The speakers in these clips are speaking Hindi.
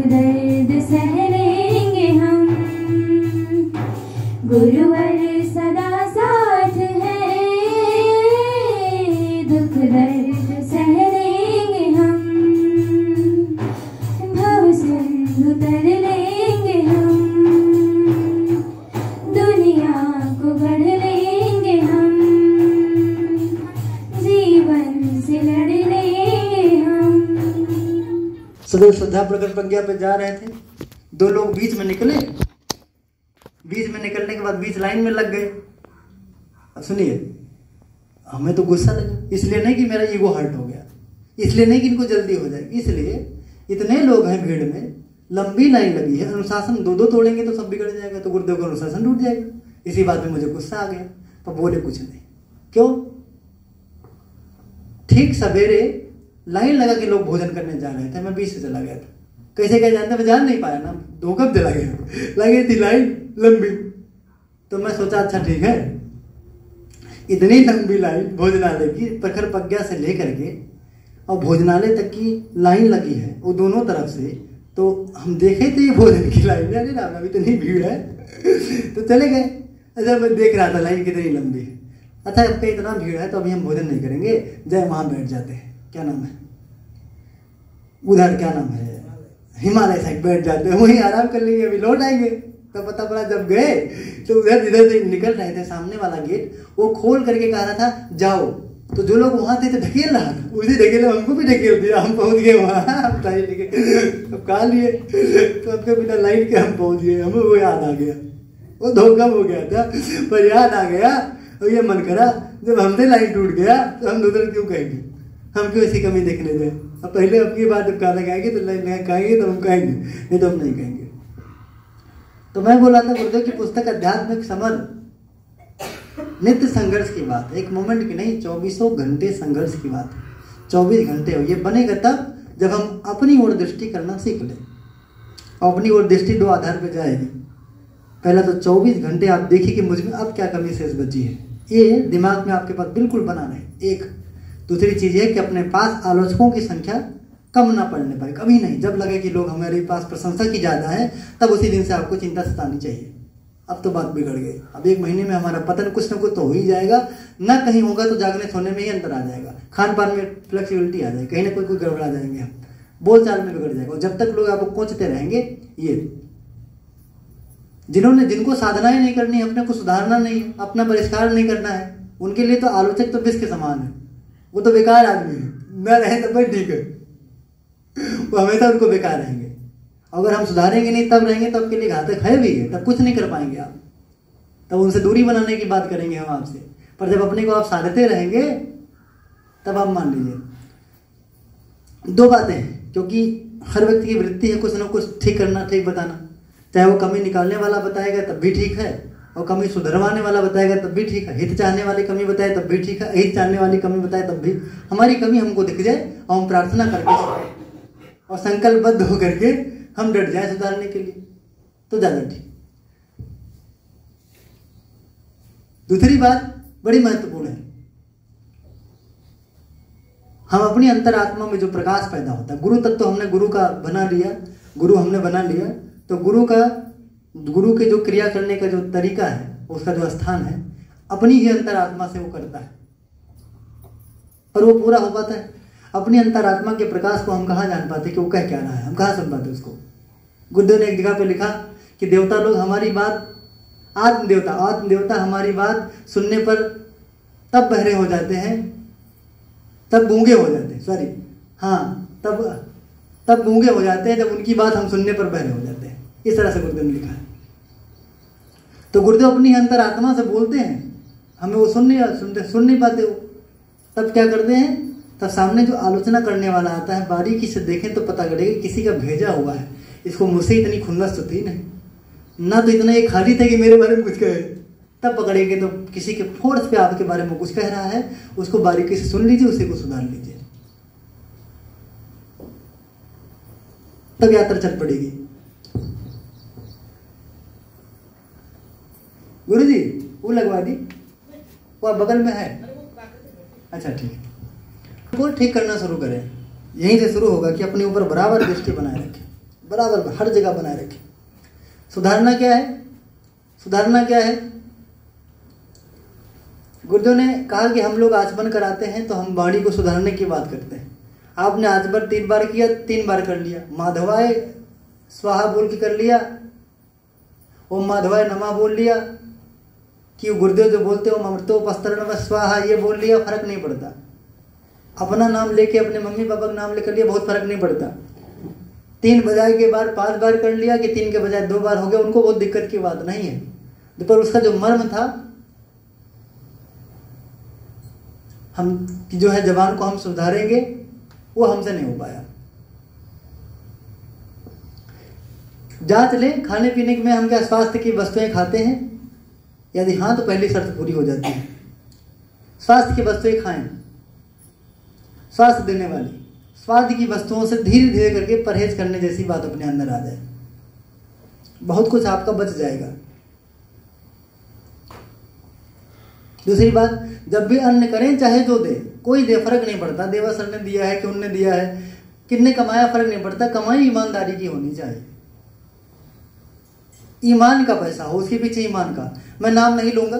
दर्द सह लेंगे हम, गुरुवर सदा साथ है, दुख दर्द सह लेंगे हम, भव सिंधु तर लेंगे हम, दुनिया को गढ़ लेंगे हम, जीवन से लड़ लेंगे हम। सदैव श्रद्धा प्रकट प्रज्ञा पे जा रहे थे, दो लोग बीच में निकले, बीच में निकलने के बाद बीच लाइन में लग गए। अब सुनिए, हमें तो गुस्सा लगा, इसलिए नहीं कि मेरा ईगो हर्ट हो गया, इसलिए नहीं कि इनको जल्दी हो जाएगी, इसलिए इतने लोग हैं भीड़ में, लंबी लाइन लगी है, अनुशासन दो तोड़ेंगे तो सब बिगड़ जाएगा, तो गुरुदेव का अनुशासन टूट जाएगा। इसी बात में मुझे गुस्सा आ गया, पर बोले कुछ नहीं। क्यों? ठीक सवेरे लाइन लगा के लोग भोजन करने जा रहे थे, मैं बीच से चला गया था। कैसे क्या जानते, मैं जान नहीं पाया ना, दो कब चला गया, लगी थी लाइन लंबी, तो मैं सोचा अच्छा ठीक है, इतनी लंबी लाइन भोजनालय की, प्रखर प्रज्ञा से लेकर के और भोजनालय तक की लाइन लगी है, वो दोनों तरफ से। तो हम देखे थे ये भोजन की लाइन, अरे राम राम इतनी भीड़ है तो चले गए। अच्छा, मैं देख रहा था लाइन कितनी लंबी है। अच्छा, अब कहीं इतना भीड़ है तो अभी हम भोजन नहीं करेंगे, जय वहां बैठ जाते हैं, क्या नाम है उधर, क्या नाम है, हिमालय साइड बैठ जाते हैं, वहीं आराम कर लेंगे, अभी लौट आएंगे। तो पता पड़ा जब गए तो उधर जिधर से निकल रहे थे, सामने वाला गेट वो खोल करके कह रहा था जाओ, तो जो लोग वहां थे तो ढकेल रहा था, उसी ढकेल हमको भी ढकेल दिया, हम पहुंच गए वहां लाइन लेके, अब कहा लिए तो आपके बिना लाइन के हम पहुंच गए। हमें वो याद आ गया, वो धोखा हो गया था पर याद आ गया, और ये मन करा जब हमसे लाइन टूट गया तो हम दूसरे क्यों कहेंगे, हम क्यों ऐसी कमी देखने दें। अब पहले अपनी बात जब गाना गाएंगे तो लाइन कहेंगे तो हम कहेंगे, नहीं तो हम नहीं कहेंगे। तो मैं बोला था गुरुदेव की पुस्तक आध्यात्मिक समर, नित्य संघर्ष की बात, एक मोमेंट की नहीं, 24 घंटे संघर्ष की बात। 24 घंटे हो, ये बनेगा तब जब हम अपनी ओर दृष्टि करना सीख लें, और अपनी ओर दृष्टि दो आधार पे जाएगी। पहला तो 24 घंटे आप देखिए कि मुझ में अब क्या कमी शेष बची है, ये दिमाग में आपके पास बिल्कुल बना रहे। एक दूसरी चीज है कि अपने पास आलोचकों की संख्या कम ना पड़ने पाए, कभी नहीं। जब लगे कि लोग हमारे पास प्रशंसा की ज्यादा है, तब उसी दिन से आपको चिंता सतानी चाहिए। अब तो बात बिगड़ गई, अब 1 महीने में हमारा पतन कुछ ना कुछ तो हो ही जाएगा, ना कहीं होगा तो जागने सोने में ही अंतर आ जाएगा, खान पान में फ्लेक्सिबिलिटी आ जाएगी, कहीं ना कोई गड़बड़ा जाएंगे हम, बोलचाल में बिगड़ जाएगा। और जब तक लोग आपको कोचते रहेंगे, ये जिनको साधनाएं नहीं करनी है, अपने को सुधारना नहीं है, अपना परिष्कार नहीं करना है, उनके लिए तो आलोचक तो विष के समान है, वो तो बेकार आदमी है, न रहे तब भी ठीक है, वो हमेशा उनको बेकार रहेंगे। अगर हम सुधारेंगे नहीं तब रहेंगे, तब के लिए घातक है भी है, तब कुछ नहीं कर पाएंगे आप, तब उनसे दूरी बनाने की बात करेंगे हम आपसे। पर जब अपने को आप साधते रहेंगे तब आप मान लीजिए। 2 बातें हैं, क्योंकि हर व्यक्ति की वृत्ति है कुछ ना कुछ ठीक करना, ठीक बताना, चाहे वो कमी निकालने वाला बताएगा तब भी ठीक है, और कमी सुधरवाने वाला बताएगा तब भी ठीक है, हित चाहने वाली कमी बताए तब भी ठीक है, हित चाहने वाली कमी बताए तब भी। हमारी कमी हमको दिख जाए और हम प्रार्थना करके और संकल्पबद्ध होकर के हम डट जाए सुधारने के लिए, तो ज्यादा ठीक। दूसरी बात बड़ी महत्वपूर्ण है, हम अपनी अंतरात्मा में जो प्रकाश पैदा होता है, गुरु तत्व हमने गुरु का बना लिया, गुरु हमने बना लिया, तो गुरु के जो क्रिया करने का जो तरीका है, उसका जो स्थान है, अपनी ही अंतरात्मा से वो करता है, पर वो पूरा हो पाता है। अपनी अंतरात्मा के प्रकाश को हम कहाँ जान पाते कि वो कह क्या रहा है, हम कहाँ सुन पाते उसको। गुरुदेव ने एक जगह पे लिखा कि देवता लोग हमारी बात, आत्मदेवता हमारी बात सुनने पर तब बहरे हो जाते हैं, तब गूंगे हो जाते हैं, सॉरी हाँ, तब गूंगे हो जाते हैं जब उनकी बात हम सुनने पर बहरे हो जाते हैं। इस तरह से गुरुदेव ने लिखा है। तो गुरुदेव अपनी अंतरात्मा से बोलते हैं, हमें वो सुन नहीं पाते हो, तब क्या करते हैं, तब सामने जो आलोचना करने वाला आता है, बारीकी से देखें तो पता लगेगा किसी का भेजा हुआ है, इसको मुझसे इतनी खुन्नस तो थी नहीं, ना तो इतना ये खाली था कि मेरे बारे में कुछ कहे। तब पकड़ेंगे तो किसी के फोर्स पे आपके बारे में कुछ कह रहा है, उसको बारीकी से सुन लीजिए, उसी को सुधार लीजिए, तब यात्रा चल पड़ेगी। गुरुजी वो लगवा दी, वो बगल में है, अच्छा ठीक है। वो ठीक करना शुरू करें, यहीं से शुरू होगा कि अपने ऊपर बराबर दृष्टि बनाए रखें, बराबर हर जगह बनाए रखें। सुधारना क्या है? सुधारना क्या है? गुरुदेव ने कहा कि हम लोग आचमन कराते हैं तो हम वाणी को सुधारने की बात करते हैं। आपने आचमन 3 बार किया, 3 बार कर लिया, माधवाय स्वाहा बोल के कर लिया, ओम माधवाय नमः बोल लिया, कि गुरुदेव जो बोलते हो अमृतोपस्तरण व स्वाहा ये बोल लिया, फर्क नहीं पड़ता। अपना नाम लेके अपने मम्मी पापा का नाम लेकर लिया, बहुत फर्क नहीं पड़ता। 3 बजाय के बार 5 बार कर लिया कि 3 के बजाय 2 बार हो गया, उनको बहुत दिक्कत की बात नहीं है। पर उसका जो मर्म था, हम जो है जबान को हम सुधारेंगे, वो हमसे नहीं हो पाया। जांच लें, खाने पीने में हम क्या स्वास्थ्य की वस्तुएं खाते हैं? यदि हाँ तो पहली शर्त पूरी हो जाती है। स्वास्थ्य की वस्तुएं खाएं, स्वास्थ्य देने वाली। स्वास्थ्य की वस्तुओं से धीरे धीरे करके परहेज करने जैसी बात अपने अंदर आ जाए, बहुत कुछ आपका बच जाएगा। दूसरी बात, जब भी अन्न करें चाहे जो दे, कोई दे फर्क नहीं पड़ता, देवा सर ने दिया है कि उनने दिया है, किसने कमाया फर्क नहीं पड़ता, कमाई ईमानदारी की होनी चाहिए। ईमान का पैसा हो, उसके पीछे ईमान का। मैं नाम नहीं लूंगा,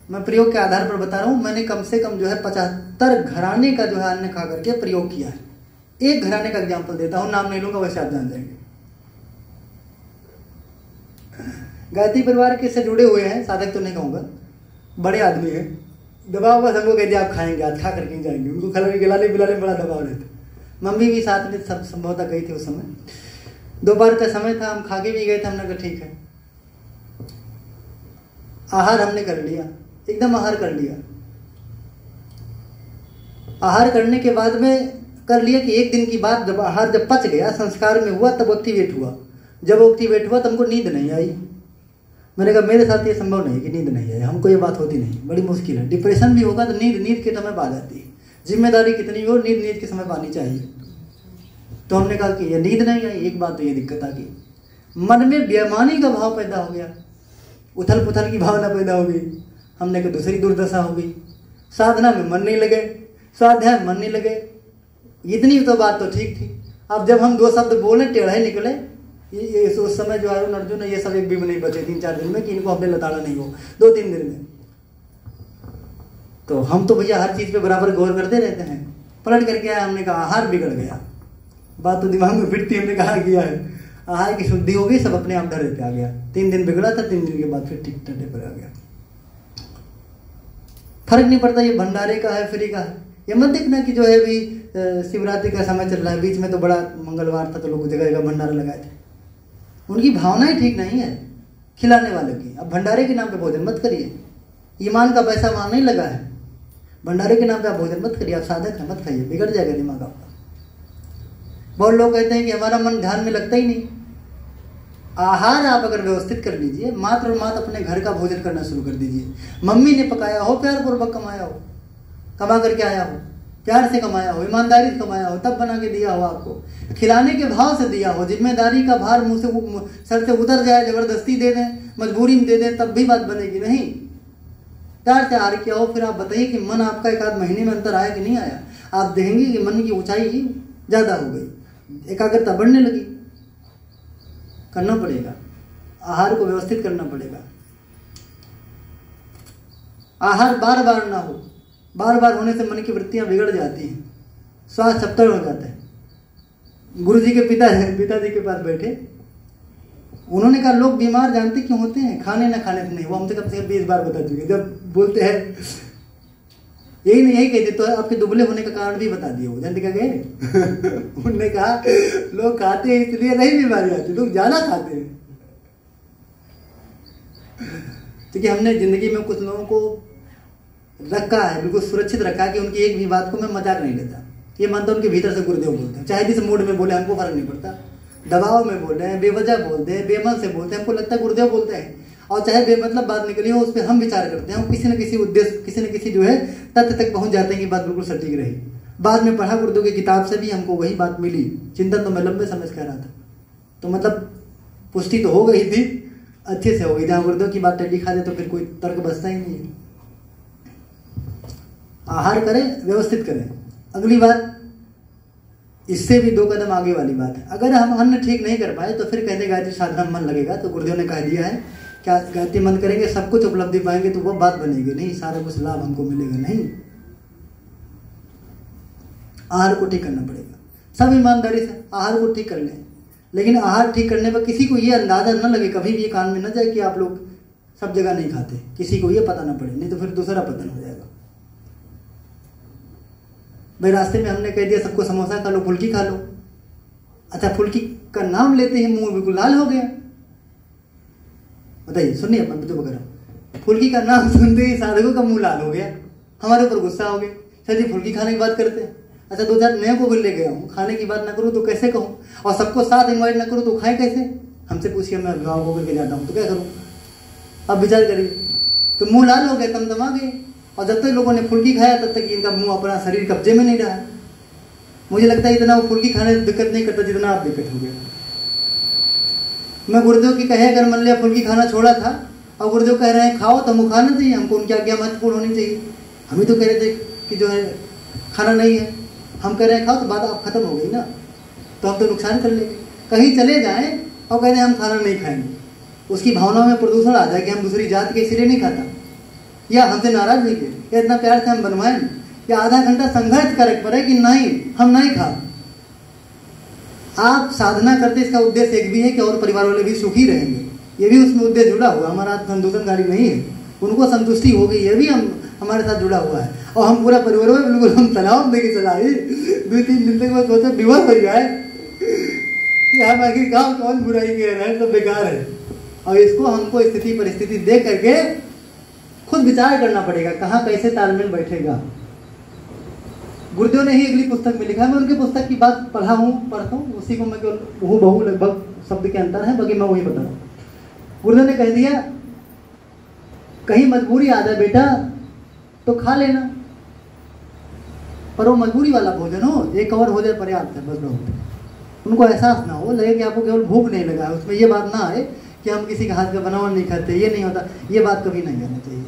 मैं प्रयोग के आधार पर बता रहा हूं। मैंने कम से कम जो है 75 घराने का जो है अन्न खा करके प्रयोग किया है। एक घराने का एग्जाम्पल देता हूं, नाम नहीं लूंगा, वैसे आप जान जाएंगे। गायत्री परिवार के से जुड़े हुए हैं, साधक तो नहीं कहूंगा, बड़े आदमी हैं। दबाव बस हमको कह दिया आप खाएंगे, आज खा करके जाएंगे। उनको खिलाने पिलाने में बड़ा दबाव रहता। मम्मी भी साथ में सब संभवतः गई थी उस समय। दोपहर का समय था, हम खा के भी गए थे। हमने कहा ठीक है, आहार हमने कर लिया, एकदम आहार कर लिया। आहार करने के बाद में कर लिया कि एक दिन की बात, जब आहार जब पच गया, संस्कार में हुआ, तब एक्टिवेट हुआ। जब एक्टिवेट हुआ तब हमको नींद नहीं आई। मैंने कहा मेरे साथ ये संभव नहीं कि नींद नहीं आई, हमको ये बात होती नहीं, बड़ी मुश्किल है। डिप्रेशन भी होगा तो नींद के समय पर आ जाती है। जिम्मेदारी कितनी हो, नींद के समय पर आनी चाहिए। तो हमने कहा कि ये नींद नहीं आई, एक बात तो ये दिक्कत आ गई, मन में बेईमानी का भाव पैदा हो गया, उथल पुथल की भावना पैदा हो गई। हमने कहा दूसरी दुर्दशा हो गई, साधना में मन नहीं लगे, स्वाध्याय में मन नहीं लगे। इतनी तो बात तो ठीक थी। अब जब हम 2 शब्द बोले, टेढ़े निकले, ये उस समय जो अरुण अर्जुन ये सब एक भी नहीं बचे 3-4 दिन में कि इनको हमने लताड़ा नहीं हो, 2-3 दिन में। तो हम तो भैया हर चीज पे बराबर गौर करते रहते हैं। पलट करके आया, हमने कहा आहार बिगड़ गया। बात तो दिमाग में फिरती, हमने कहा किया है, आहार की शुद्धि हो गई, सब अपने आप धरे पे आ गया। 3 दिन बिगड़ा था, 3 दिन के बाद फिर ठीक ठंडे पर आ गया। फर्क नहीं पड़ता ये भंडारे का है फ्री का है। ये मत देखना कि जो है अभी शिवरात्रि का समय चल रहा है, बीच में तो बड़ा मंगलवार था तो लोग जगह जगह भंडारा लगाए थे। उनकी भावनाएं ठीक नहीं है खिलाने वाले की। अब भंडारे के नाम पे भोजन मत करिए, ईमान का पैसा वहां नहीं लगा है। भंडारे के नाम पे आप भोजन मत करिए, आप साधक है, मत खाइए, बिगड़ जाएगा दिमाग आपका। बहुत लोग कहते हैं कि हमारा मन ध्यान में लगता ही नहीं। आहार आप अगर व्यवस्थित कर लीजिए, मात्र और मात्र अपने घर का भोजन करना शुरू कर दीजिए। मम्मी ने पकाया हो, प्यार पूर्वक कमाया हो, कमा करके आया हो, प्यार से कमाया हो, ईमानदारी से कमाया हो, तब बना के दिया हो, आपको खिलाने के भाव से दिया हो। जिम्मेदारी का भार मुंह से सर से उतर जाए, जबरदस्ती दे दें, मजबूरी में दे दें, तब भी बात बनेगी नहीं। प्यार से आहार किया हो, फिर आप बताइए कि मन आपका 1-8 महीने में अंतर आया कि नहीं आया। आप देखेंगे कि मन की ऊंचाई ही ज्यादा हो गई, एकाग्रता बढ़ने लगी। करना पड़ेगा, आहार को व्यवस्थित करना पड़ेगा। आहार बार बार ना हो, बार बार होने से मन की वृत्तियां बिगड़ जाती हैं, स्वास्थ्य चपटल हो जाता है। गुरु जी के पिताजी के पास बैठे, उन्होंने कहा लोग बीमार जानते क्यों होते हैं? खाने ना खाने से नहीं। वो हमसे कम से कम 20 बार बता चुके। जब बोलते हैं यही कहते तो आपके दुबले होने का कारण भी बता दिए। वो जानते क्या गए उन्होंने कहा लोग खाते हैं इसलिए नहीं बीमारी आती, लोग ज्यादा खाते हैं। क्योंकि हमने जिंदगी में कुछ लोगों को रखा है, बिल्कुल सुरक्षित रखा है कि उनकी एक भी बात को मैं मजाक नहीं लेता। ये मानता उनके भीतर से गुरुदेव बोलते हैं, चाहे जिस मूड में बोले हमको फर्क नहीं पड़ता। दबाव में बोल रहे हैं, बेवजह बोलते हैं, बेमन से बोलते हैं, हमको लगता है गुरुदेव बोलते हैं। और चाहे बेमतलब बात निकली हो, उस पर हम विचार करते हैं, हम किसी न किसी उद्देश्य, किसी न किसी जो है तथ्य तक पहुंच जाते हैं कि बात बिल्कुल सटीक रही। बाद में पढ़ा गुरुदेव की किताब से भी हमको वही बात मिली। चिंतन तो मैं लंबे समय से कह रहा था, तो मतलब पुष्टि तो हो गई थी, अच्छे से हो गई। जहां गुरुदेव की बात लिखा दे तो फिर कोई तर्क बचता ही नहीं है। आहार करें, व्यवस्थित करें। अगली बात, इससे भी 2 कदम आगे वाली बात है। अगर हम अन्न ठीक नहीं कर पाए तो फिर कहते गायत्री साधना में मन लगेगा, तो गुरुदेव ने कह दिया है क्या गायत्री मंत्र करेंगे सब कुछ उपलब्धि पाएंगे, तो वो बात बनेगी नहीं, सारा कुछ लाभ हमको मिलेगा नहीं। आहार को ठीक करना पड़ेगा, सब ईमानदारी से आहार को ठीक कर लें। लेकिन आहार ठीक करने पर किसी को ये अंदाजा न लगे, कभी भी ये कान में न जाए कि आप लोग सब जगह नहीं खाते, किसी को ये पता ना पड़े, नहीं तो फिर दूसरा पतन हो जाएगा। भाई रास्ते में हमने कह दिया सबको समोसा खा लो, फुल्की खा लो, अच्छा फुल्की का नाम लेते ही मुंह बिल्कुल लाल हो गया। बताइए, सुनिए अपन जो वगैरह, फुल्की का नाम सुनते ही साधकों का मुंह लाल हो गया, हमारे ऊपर गुस्सा हो गया। सर जी फुल्की खाने की बात करते हैं, अच्छा 2-4 नए को भी ले गया हूँ, खाने की बात ना करूँ तो कैसे कहूँ, और सबको साथ इन्वाइट ना करूँ तो खाए कैसे। हमसे पूछिए, मैं अभिभावक होकर के जाता हूँ तो क्या करूँ, अब विचार करिए। तो मुंह लाल हो गया, तमतमा गए, और जब तक लोगों ने फुल्की खाया तब तक इनका मुंह अपना शरीर कब्जे में नहीं रहा। मुझे लगता है इतना वो फुल्की खाने से दिक्कत नहीं करता जितना आप दिक्कत हो गया। मैं गुरुदेव की कहे अगर मान लिया फुल्की खाना छोड़ा था और गुरुदेव कह रहे हैं खाओ तो हमको खाना चाहिए, हमको उनकी आज्ञा महत्वपूर्ण होनी चाहिए। हम ही तो कह रहे थे कि जो है खाना नहीं है, हम कह रहे हैं खाओ तो बात आप खत्म हो गई ना, तो हम तो नुकसान कर लेंगे। कहीं चले जाएं और कह रहे हैं हम खाना नहीं खाएंगे, उसकी भावनाओं में प्रदूषण आ जाए कि हम दूसरी जात के इसलिए नहीं खाता, या हमसे नाराज नहीं किए, या इतना प्यार से हम बनवाएं, या आधा घंटा संघर्ष करे पड़े कि नहीं हम नहीं खा। आप साधना करते इसका उद्देश्य एक भी है कि और परिवार वाले भी सुखी रहेंगे, ये भी उसमें उद्देश्य जुड़ा हुआ। हमारा संतोषनकारी नहीं है, उनको संतुष्टि हो गई, ये भी हम हमारे साथ जुड़ा हुआ है। और हम पूरा परिवार में बिल्कुल हम तनाव देके चला ही 2-3 दिन तक मैं सोचा विवश हो जाए कि हम आखिर गाँव कौन बुराई कह रहे हैं, सब बेकार है। और इसको हमको स्थिति परिस्थिति देख करके खुद विचार करना पड़ेगा कहाँ कैसे तालमेल बैठेगा। गुरुदेव ने ही अगली पुस्तक में लिखा है, मैं उनकी पुस्तक की बात पढ़ता हूँ, उसी को मैं केवल बहु लगभग शब्द के अंतर है, बाकी मैं वही बता रहा हूँ। गुरुदेव ने कह दिया कहीं मजबूरी आ जाए बेटा तो खा लेना, पर वो मजबूरी वाला भोजन हो, एक कवर हो जाए पर्याप्त है, बस बहुत। उनको एहसास ना हो, लगे कि आपको केवल भूख नहीं लगा है, उसमें ये बात ना आए कि हम किसी के हाथ का बना हुआ नहीं खाते, ये नहीं होता, ये बात कभी नहीं करना चाहिए।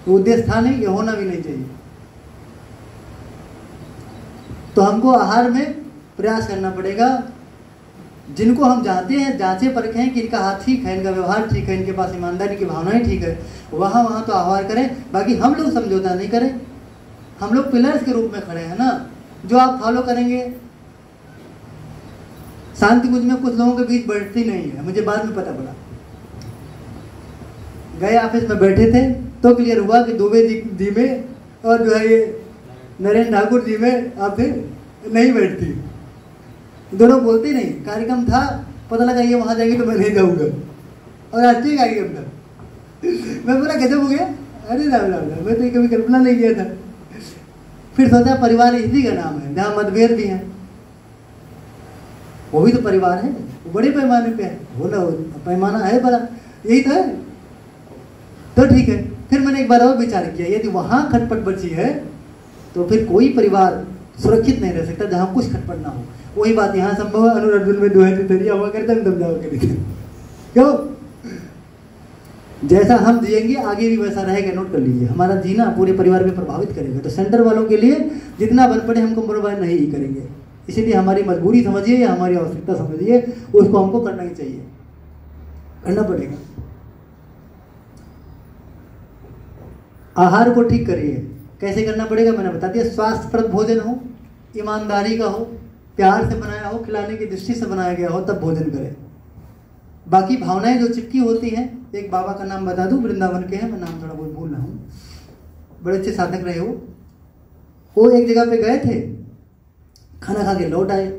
तो उद्देश्य था नहीं, ये होना भी नहीं चाहिए। तो हमको आहार में प्रयास करना पड़ेगा, जिनको हम जानते हैं जांचे परखें कि इनका हाथ ठीक है, इनका व्यवहार ठीक है, इनके पास ईमानदारी की भावनाएं ठीक है, वहाँ तो आहार करें। बाकी हम लोग समझौता नहीं करें, हम लोग पिलर्स के रूप में खड़े हैं ना, जो आप फॉलो करेंगे। शांति मुझ में कुछ लोगों के बीच बैठती नहीं है, मुझे बाद में पता पड़ा। गए ऑफिस में बैठे थे तो क्लियर हुआ कि दुबे जी में और जो है ये नरेंद्र ठाकुर जी में आप नहीं बैठती, दोनों बोलते नहीं। कार्यक्रम था, पता लगा ये वहां जाएंगे तो मैं नहीं जाऊंगा, और राष्ट्रीय कार्यक्रम था। मैं पूरा गजब हो गया, अरे राम राम राम, मैं तो कभी कल्पना नहीं किया था। फिर सोचा परिवार इसी का नाम है, जहाँ मतभेद भी है, वो भी तो परिवार है, वो बड़े पैमाने पे है, वो ना पैमाना है बड़ा, यही तो है। तो ठीक है, फिर मैंने एक बार और विचार किया, यदि वहां खटपट बची है तो फिर कोई परिवार सुरक्षित नहीं रह सकता जहां कुछ खटपट ना हो। वही बात यहाँ संभव है, अनुर्जुन में दुहे तितरिया हुआ करता है, समझाओ के क्यों? जैसा हम जिएंगे आगे भी वैसा रहेगा, नोट कर लीजिए। हमारा जीना पूरे परिवार में प्रभावित करेगा। तो सेंटर वालों के लिए जितना बन पड़े हम कॉम्प्रोमाइज नहीं करेंगे, इसीलिए हमारी मजबूरी समझिए या हमारी आवश्यकता समझिए, उसको हमको करना ही चाहिए, करना पड़ेगा। आहार को ठीक करिए, कैसे करना पड़ेगा मैंने बता दिया। स्वास्थ्यप्रद भोजन हो, ईमानदारी का हो, प्यार से बनाया हो, खिलाने की दृष्टि से बनाया गया हो, तब भोजन करें। बाकी भावनाएं जो चिपकी होती हैं, एक बाबा का नाम बता दूं, वृंदावन के हैं, मैं नाम थोड़ा बहुत भूल रहा हूँ, बड़े अच्छे साधक रहे वो एक जगह पे गए थे, खाना खा के लौट आए।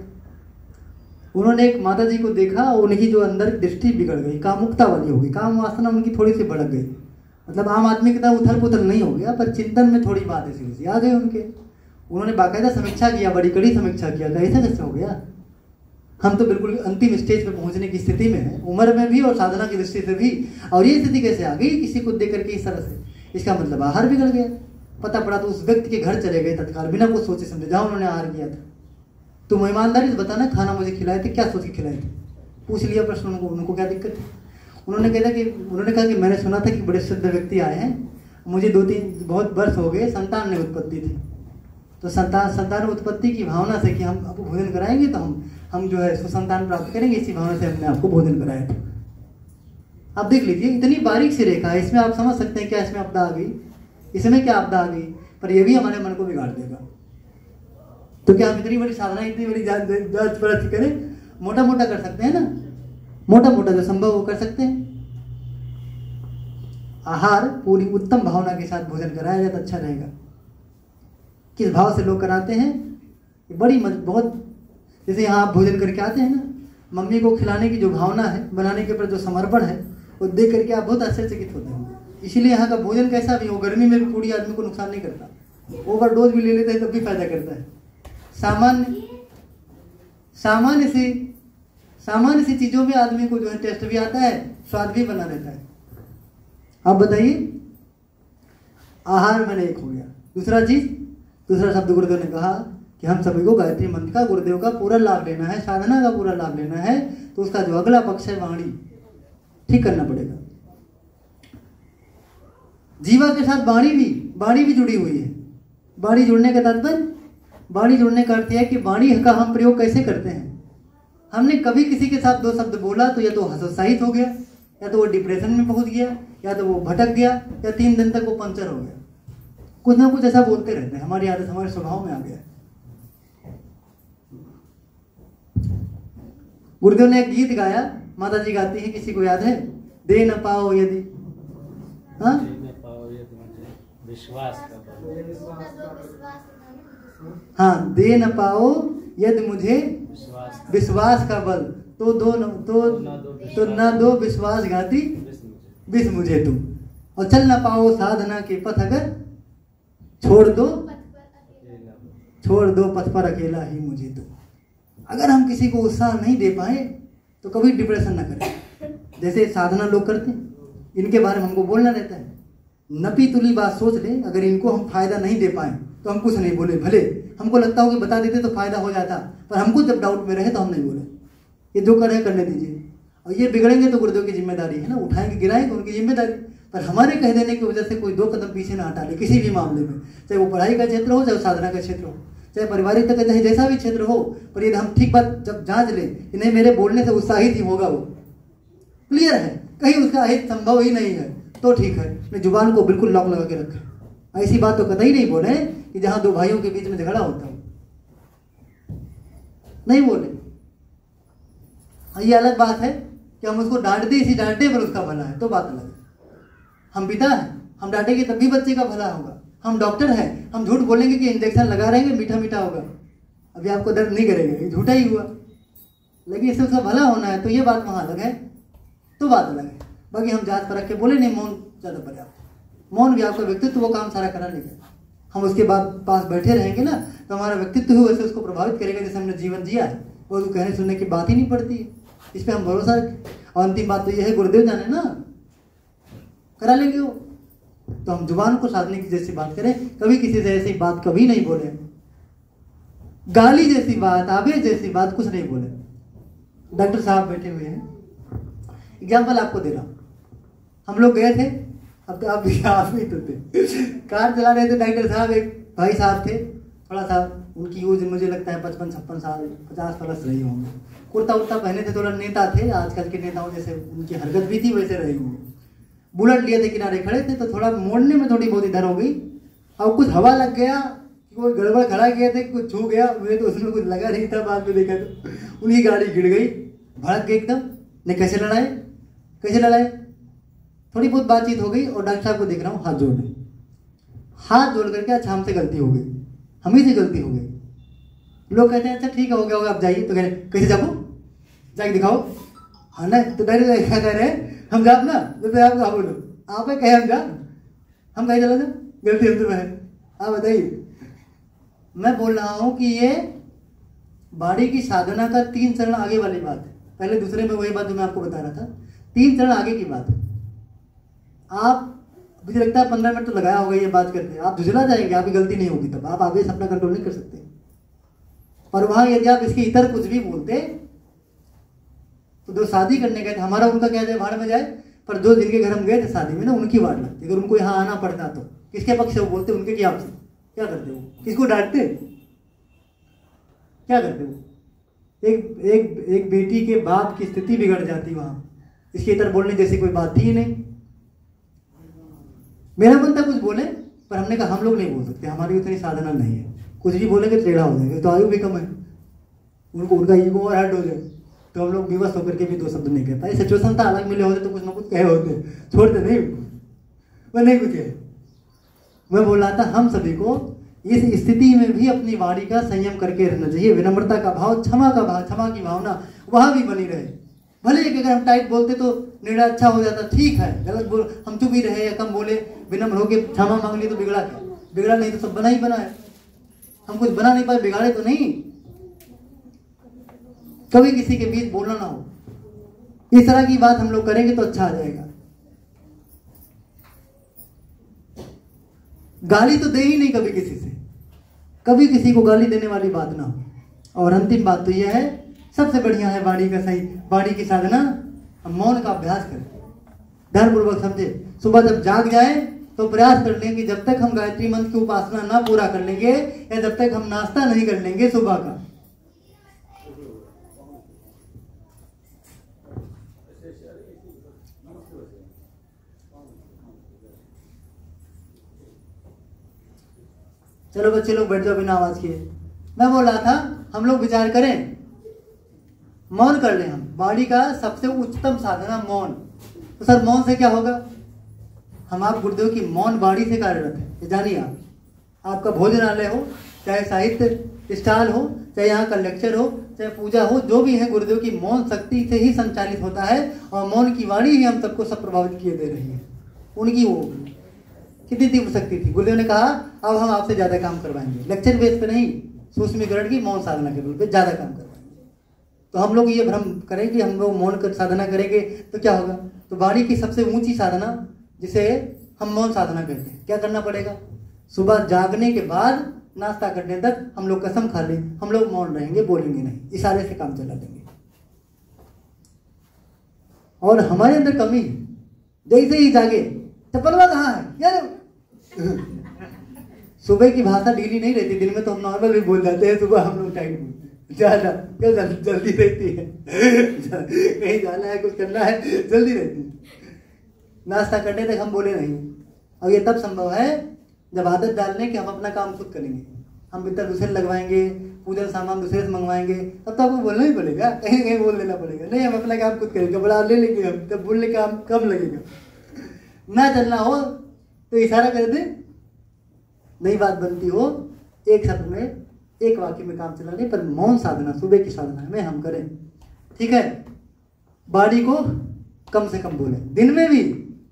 उन्होंने एक माता जी को देखा, उनकी जो अंदर दृष्टि बिगड़ गई, कामुकता वाली हो गई, काम वासना उनकी थोड़ी सी भड़क गई। मतलब आम आदमी की तरह उथल पुथल नहीं हो गया, पर चिंतन में थोड़ी बात ऐसी आ गई उनके। उन्होंने बाकायदा समीक्षा किया, बड़ी कड़ी समीक्षा किया, ऐसा कैसे हो गया? हम तो बिल्कुल अंतिम स्टेज पे पहुंचने की स्थिति में है, उम्र में भी और साधना की दृष्टि से भी, और ये स्थिति कैसे आ गई किसी को देख करके इस तरह से? इसका मतलब आहार बिगड़ गया। पता पड़ा तो उस व्यक्ति के घर चले गए तत्काल, बिना कुछ सोचे समझे, जहाँ उन्होंने आहार किया था। तुम ईमानदारी से बताना, खाना मुझे खिलाए थे, क्या सोच के खिलाए थे? पूछ लिया प्रश्न उनको क्या दिक्कत है? उन्होंने कहा कि मैंने सुना था कि बड़े शुद्ध व्यक्ति आए हैं, मुझे 2-3 बहुत वर्ष हो गए, संतान नहीं उत्पत्ति थी, तो संतान उत्पत्ति की भावना से कि हम आपको भोजन कराएंगे तो हम जो है सुसंतान प्राप्त करेंगे, इसी भावना से हमने आपको भोजन कराया था। आप देख लीजिए, इतनी बारीक सी रेखा है, इसमें आप समझ सकते हैं क्या इसमें आपदा आ गई, इसमें क्या आपदा आ गई, पर यह भी हमारे मन को बिगाड़ देगा। तो क्या हम इतनी बड़ी साधना, इतनी बड़ी जांच परख करें? मोटा मोटा कर सकते हैं ना, मोटा मोटा जो संभव वो कर सकते हैं। आहार पूरी उत्तम भावना के साथ भोजन कराया जाए तो अच्छा रहेगा। किस भाव से लोग कराते हैं, बड़ी बहुत, जैसे यहाँ आप भोजन करके आते हैं ना, मम्मी को खिलाने की जो भावना है, बनाने के ऊपर जो समर्पण है, वो देख करके आप बहुत आश्चर्यचकित होते हैं। इसीलिए यहाँ का भोजन कैसा भी हो, गर्मी में भी पूरी आदमी को नुकसान नहीं करता, ओवरडोज भी ले लेते हैं तब भी फायदा करता है। सामान्य सी चीजों में आदमी को जो है टेस्ट भी आता है, स्वाद भी बना रहता है। आप बताइए, आहार मैंने एक हो गया। दूसरा शब्द गुरुदेव ने कहा कि हम सभी को गायत्री मंत्र का, गुरुदेव का पूरा लाभ लेना है, साधना का पूरा लाभ लेना है, तो उसका जो अगला पक्ष है वाणी ठीक करना पड़ेगा। जीवा के साथ वाणी भी जुड़ी हुई है। वाणी जुड़ने का तात्पर्य, वाणी जुड़ने का अर्थ है कि वाणी का हम प्रयोग कैसे करते हैं। हमने कभी किसी के साथ 2 शब्द बोला तो या तो हतोत्साहित हो गया, या तो वो डिप्रेशन में पहुंच गया, या तो वो भटक गया, या 3 दिन तक वो पंचर हो गया। कुछ ना कुछ ऐसा बोलते रहते हैं, हमारी आदत हमारे स्वभाव में आ गया है। गुरुदेव ने एक गीत गाया, माता जी गाती है, किसी को याद है? दे न पाओ यदि, हाँ, हाँ, दे न पाओ यदि मुझे विश्वास का बल, तो न दो विश्वासघाती विष मुझे तुम, और चल न पाओ साधना के पथ अगर, छोड़ दो पथ पर अकेला ही मुझे तुम। अगर हम किसी को उत्साह नहीं दे पाए तो कभी डिप्रेशन ना करें। जैसे साधना लोग करते हैं, इनके बारे में हमको बोलना रहता है। नपी तुली बात सोच ले, अगर इनको हम फायदा नहीं दे पाए तो हम कुछ नहीं बोले। भले हमको लगता हो कि बता देते तो फायदा हो जाता, पर हमको जब डाउट में रहे तो हम नहीं बोले। ये जो कर रहे करने दीजिए, और ये बिगड़ेंगे तो गुरुदेव की जिम्मेदारी है ना, उठाएंगे गिराएंगे उनकी जिम्मेदारी। पर हमारे कह देने की वजह से कोई 2 कदम पीछे ना हटा ले किसी भी मामले में, चाहे वो पढ़ाई का क्षेत्र हो, चाहे साधना का क्षेत्र हो, चाहे पारिवारिक तक, चाहे जैसा भी क्षेत्र हो। पर यदि हम ठीक बात जब जांच लें कि नहीं, मेरे बोलने से उत्साहित ही होगा, वो क्लियर है, कहीं उसका अहित संभव ही नहीं है, तो ठीक है। अपनी जुबान को बिल्कुल लॉक लगा के रखें। ऐसी बात तो कतई नहीं बोले कि जहां 2 भाइयों के बीच में झगड़ा होता हो, नहीं बोले। ये अलग बात है कि हम उसको डांटते, इसी डांटने पर उसका भला है, तो बात अलग है। हम पिता हैं, हम डांटेंगे तब भी बच्चे का भला होगा। हम डॉक्टर हैं, हम झूठ बोलेंगे कि इंजेक्शन लगा रहेंगे मीठा मीठा होगा, अभी आपको दर्द नहीं करेगा, झूठा ही हुआ, लेकिन इससे उसका भला होना है, तो ये बात वहां अलग है, तो बात अलग है। बाकी हम जांच परख के बोले नहीं, मौन ज्यादा पर्याप्त। मौन भी आपका व्यक्तित्व वो काम सारा करा लेगा। हम उसके बाद पास बैठे रहेंगे ना, तो हमारा व्यक्तित्व ही वैसे उसको प्रभावित करेगा जैसे हमने जीवन जिया है, वो तो कहने सुनने की बात ही नहीं पड़ती है। इस पर हम भरोसा रखें। और अंतिम बात तो यह है, गुरुदेव जाने ना, करा लेंगे वो। तो हम जुबान को साधने की जैसी बात करें, कभी किसी से ऐसी बात कभी नहीं बोले, गाली जैसी बात, आवेश जैसी बात कुछ नहीं बोले। डॉक्टर साहब बैठे हुए हैं, एग्जाम्पल आपको दे रहा हूं। हम लोग गए थे, अब तो आप भी तो थे, कार चला रहे थे, डॉक्टर साहब, एक भाई साहब थे, थोड़ा सा उनकी यूज मुझे लगता है 55-56 साल, 50 प्लस रही होंगे। कुर्ता उर्ता पहने थे, थोड़ा नेता थे, आजकल के नेताओं जैसे उनकी हरकत भी थी वैसे रही होंगे। बुलेट लिए थे, किनारे खड़े थे, तो थोड़ा मोड़ने में थोड़ी बहुत इधर हो गई, और कुछ हवा लग गया, कोई गड़बड़ खड़ा गया थे, कुछ छू गया, मुझे तो उसमें कुछ लगा नहीं था, बाद में देखा तो उनकी गाड़ी गिर गई, भड़क गई एकदम। ने कैसे लड़ाए, थोड़ी बहुत बातचीत हो गई, और डॉक्टर साहब को देख रहा हूँ हाथ जोड़ करके, अच्छा हमसे गलती हो गई, हम ही से गलती हो गई। लोग कहते हैं अच्छा ठीक है, हो गया, आप जाइए। तो कह रहे कैसे जाओ, जाके दिखाओ, हाँ ना, तो डायरेक्ट कह रहे हम जाप ना, तो आप कहा बोलो, आप कहे हम जा, हम कहीं चला जाए, गलती हमसे है। आप बताइए, मैं बोल रहा हूं कि ये बाड़ी की साधना का 3 चरण आगे वाली बात है। पहले दूसरे में वही बात जो मैं आपको बता रहा था, 3 चरण आगे की बात है। आप, मुझे लगता है 15 मिनट तो लगाया होगा ये बात करते, आप झुझला जाएंगे, आपकी गलती नहीं होगी, तब आप आवेश अपना कंट्रोल नहीं कर सकते। और वहां यदि आप इसके इतर कुछ भी बोलते तो जो शादी करने गए थे, हमारा उनका क्या जाए, भाड़ में जाए, पर जो जिनके घर हम गए थे शादी में ना, उनकी वाट लगती। अगर उनको यहाँ आना पड़ता तो किसके पक्ष से वो बोलते, उनके कि आपसे। क्या करते हो? किसको डांटते? क्या करते हो? एक बेटी के बाप की स्थिति बिगड़ जाती वहां, इसके इधर बोलने जैसी कोई बात थी ही नहीं। मेरा मन था कुछ बोले, पर हमने कहा हम लोग नहीं बोल सकते, हमारी उतनी साधना नहीं है, कुछ भी बोलेंगे तो टेढ़ा हो जाएगा, तो आयु भी कम है, उनको उनका ईगो और हर्ट हो जाए, तो हम लोग विवश होकर के भी दो शब्द नहीं कह पाए। सिचुएशन था, अलग मिले होते तो कुछ ना कुछ कहे होते, छोड़ते नहीं, मैं नहीं कुछ है। मैं बोल रहा था हम सभी को इस स्थिति में भी अपनी वाणी का संयम करके रहना चाहिए। विनम्रता का भाव, क्षमा का भाव, क्षमा की भावना वहां भी बनी रहे। भले कि अगर हम टाइट बोलते तो निर्णय अच्छा हो जाता, ठीक है, गलत बोल हम चुप ही रहे या कम बोले, विनम्र होके क्षमा मांग लिए तो बिगड़ा क्या? बिगड़ा नहीं तो सब बना ही बना है। हम कुछ बना नहीं पाए, बिगाड़े तो नहीं। कभी किसी के बीच बोलना ना हो, इस तरह की बात हम लोग करेंगे तो अच्छा आ जाएगा। गाली तो दे ही नहीं कभी किसी से, कभी किसी को गाली देने वाली बात ना हो। और अंतिम बात तो यह है, सबसे बढ़िया है वाणी का सही, वाणी की साधना, हम मौन का अभ्यास करें, ध्यानपूर्वक समझे। सुबह जब जाग जाए तो प्रयास कर लेंगे, जब तक हम गायत्री मंत्र की उपासना ना पूरा कर लेंगे या जब तक हम नाश्ता नहीं कर लेंगे सुबह का, चलो बच्चे लोग बैठ जाओ बिना आवाज किए। मैं बोल रहा था हम लोग विचार करें, मौन कर लें। हम वाणी का सबसे उच्चतम साधना मौन। तो सर मौन से क्या होगा? हम आप गुरुदेव की मौन वाणी से कार्यरत है, ये जानिए आप। आपका भोजनालय हो, चाहे साहित्य स्टॉल हो, चाहे यहाँ का लेक्चर हो, चाहे पूजा हो, जो भी है गुरुदेव की मौन शक्ति से ही संचालित होता है। और मौन की वाणी ही हम सबको सब प्रभावित किए दे रही है। उनकी वो कितनी तीव्र शक्ति थी। गुरुदेव ने कहा अब हम आपसे ज्यादा काम करवाएंगे, लेक्चर बेस पे नहीं, सूक्ष्मीकरण की मौन साधना के रूप में ज्यादा काम करवाएंगे। तो हम लोग ये भ्रम करें कि हम लोग मौन कर साधना करेंगे तो क्या होगा? तो वाणी की सबसे ऊंची साधना जिसे हम मौन साधना करते हैं, क्या करना पड़ेगा? सुबह जागने के बाद नाश्ता करने तक हम लोग कसम खा लें हम लोग मौन रहेंगे, बोलेंगे नहीं, इशारे से काम चला देंगे। और हमारे अंदर कमी है, जैसे ही जागे चप्पलवा कहाँ है यार, सुबह की भाषा ढीली नहीं रहती। दिन में तो हम नॉर्मल भी बोल जाते हैं, सुबह हम लोग टाइट बोलते हैं, ज्यादा क्या जल्दी रहती है कहीं जाना है, कुछ करना है, जल्दी रहती है। नाश्ता करने तक हम बोले नहीं। और ये तब संभव है जब आदत डालने कि हम अपना काम खुद करेंगे। हम बिस्तर दूसरे लगवाएंगे, पूजा सामान दूसरे से मंगवाएंगे, तब तो आपको बोलना ही पड़ेगा, कहीं कहीं बोल देना पड़ेगा। नहीं हम अपना काम खुद करेंगे, बड़ा ले लेंगे हम, तब बोलने का काम कम लगेगा। ना चलना हो तो इशारा कर दे, नई बात बनती हो, एक शब्द में एक वाक्य में काम चलाने पर मौन साधना सुबह की साधना में हम करें, ठीक है। वाणी को कम से कम बोले, दिन में भी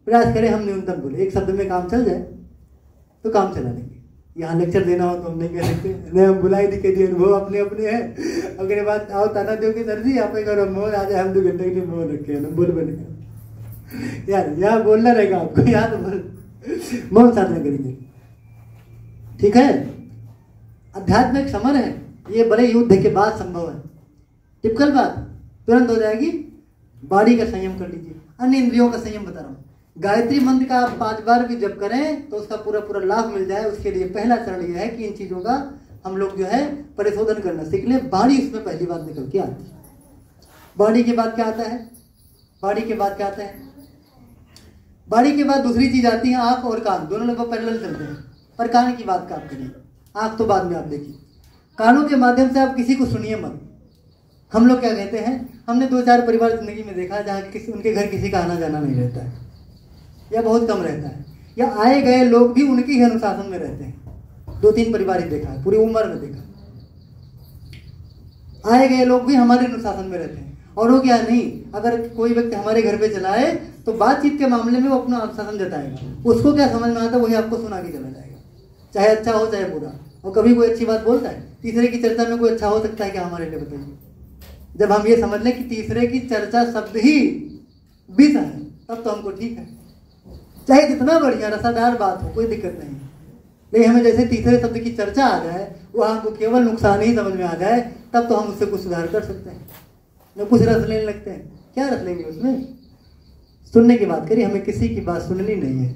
प्रयास करें हम न्यूनतम बोले, एक शब्द में काम चल जाए तो काम चला लेंगे। यहाँ लेक्चर देना हो तो हम नहीं कह सकते, नहीं हम बुलाई दिखे दिए, अनुभव अपने अपने हैं। अगर बात आओ ताना दो कि सर जी आप करो मौन आ जाए, हम 2 घंटे के लिए मौन रखे हैं, बोल बनेगा यार, यहाँ बोलना रहेगा आपको, यहाँ तो मौन साधना करेंगे, ठीक है। अध्यात्म एक समर है, ये बड़े युद्ध के बाद संभव है। टिपिकल बात तुरंत हो जाएगी। वाणी का संयम कर लीजिए, अन्य इंद्रियों का संयम बता रहा हूँ। गायत्री मंत्र का आप 5 बार भी जब करें तो उसका पूरा पूरा लाभ मिल जाए, उसके लिए पहला चरण यह है कि इन चीजों का हम लोग जो है परिशोधन करना सीख लें। वाणी इसमें पहली बात निकल के आती है। वाणी के बाद क्या आता है? वाणी के बाद क्या आता है? वाणी के बाद दूसरी चीज आती है आंख और कान, दोनों लगभग पैरेलल चलते हैं। पर कान की बात का आप करिए, आंख तो बाद में आप देखिए। कानों के माध्यम से आप किसी को सुनिए मत। हम लोग क्या कहते हैं, हमने 2-4 परिवार जिंदगी में देखा जहाँ उनके घर किसी का आना जाना नहीं रहता है या बहुत कम रहता है, या आए गए लोग भी उनके ही अनुशासन में रहते हैं। 2-3 परिवार ही देखा है, पूरी उम्र में देखा। आए गए लोग भी हमारे अनुशासन में रहते हैं। और वो क्या नहीं, अगर कोई व्यक्ति हमारे घर पे चला आए तो बातचीत के मामले में वो अपना अनुशासन जताएगा। उसको क्या समझ में आता है वही आपको सुना के चला जाएगा, चाहे अच्छा हो चाहे बुरा। और कभी कोई अच्छी बात बोलता है, तीसरे की चर्चा में कोई अच्छा हो सकता है क्या हमारे लिए? बताइए। जब हम ये समझ लें कि तीसरे की चर्चा शब्द ही विष है, तब तो हमको ठीक है, चाहे जितना बढ़िया रसादार बात हो, कोई दिक्कत नहीं। लेकिन हमें जैसे तीसरे शब्द की चर्चा आ जाए, वो हमको केवल नुकसान ही समझ में आ जाए, तब तो हम उससे कुछ सुधार कर सकते हैं। न कुछ रस लेने लगते हैं, क्या रस लेंगे उसमें? सुनने की बात करिए, हमें किसी की बात सुननी नहीं है,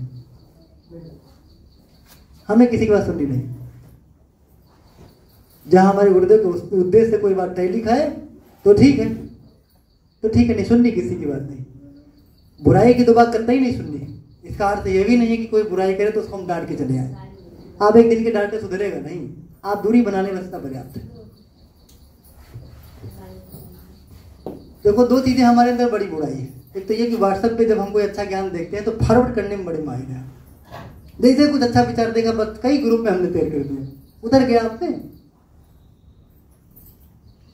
हमें किसी की बात सुननी नहीं। जहाँ हमारे गुरुदेव के उद्देश्य से कोई बात नहीं लिखा है तो ठीक है, नहीं सुननी किसी की बात नहीं। बुराई की तो बात करता ही नहीं सुननी। इसका अर्थ ये भी नहीं है कि कोई बुराई करे तो उसको हम डांट के चले आए। आप एक दिन के डांटे सुधरेगा नहीं, आप दूरी बनाने में इतना पर्याप्त है। देखो, दो चीजें हमारे अंदर बड़ी बुराई है। एक तो ये कि व्हाट्सएप पे जब हम कोई अच्छा ज्ञान देखते हैं तो फॉरवर्ड करने में बड़े माहिर हैं। जैसे कुछ अच्छा विचार देगा बस कई ग्रुप में हमने तैयार कर दिया, उधर गया आपसे।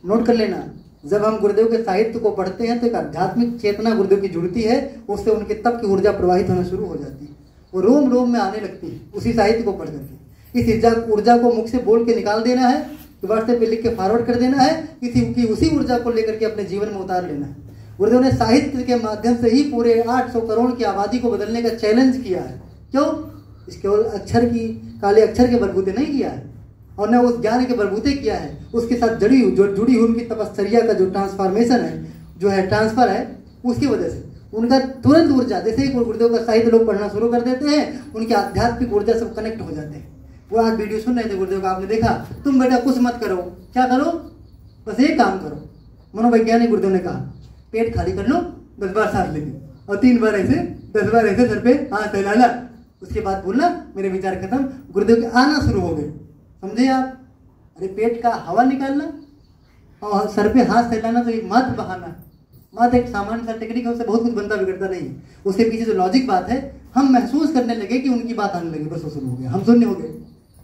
नोट कर लेना, जब हम गुरुदेव के साहित्य को पढ़ते हैं तो एक आध्यात्मिक चेतना गुरुदेव की जुड़ती है, उससे उनके तप की ऊर्जा प्रवाहित होना शुरू हो जाती है, वो रोम रोम में आने लगती है उसी साहित्य को पढ़ करके। इस ऊर्जा को मुख से बोल के निकाल देना है, व्हाट्सएप पे लिख के फॉरवर्ड कर देना है, किसी की उसी ऊर्जा को लेकर के अपने जीवन में उतार लेना है। गुरुदेव ने साहित्य के माध्यम से ही पूरे 800 करोड़ की आबादी को बदलने का चैलेंज किया है। क्यों? इस केवल अक्षर की काले अक्षर के बलबूते नहीं किया है, और न उस ज्ञान के बलबूते किया है, उसके साथ जुड़ी हुई उनकी तपस्या का जो ट्रांसफॉर्मेशन है, जो है ट्रांसफर है, उसकी वजह से उनका तुरंत ऊर्जा, जैसे ही गुरुदेव का साहित्य लोग पढ़ना शुरू कर देते हैं, उनकी आध्यात्मिक ऊर्जा से कनेक्ट हो जाते हैं। वो आज वीडियो सुन रहे थे गुरुदेव का, आपने देखा, तुम बेटा कुछ मत करो, क्या करो, बस एक काम करो। मनोवैज्ञानिक गुरुदेव ने कहा, पेट खाली कर लो, 10 बार सांस लेके, और 3 बार ऐसे, 10 बार ऐसे सर पे हाथ फैलाना, उसके बाद बोलना मेरे विचार खत्म। गुरुदेव के आना शुरू हो गए, समझे आप? अरे पेट का हवा निकालना और सर पे हाथ फैलाना तो एक मात्र बहाना, मात्र एक सामान्य सा टेक्निक है, उससे बहुत कुछ बनता बिगड़ता नहीं। उसके पीछे जो लॉजिक बात है, हम महसूस करने लगे कि उनकी बात आने लगी, बस वो शुरू हो गया, हम सुनने हो गए,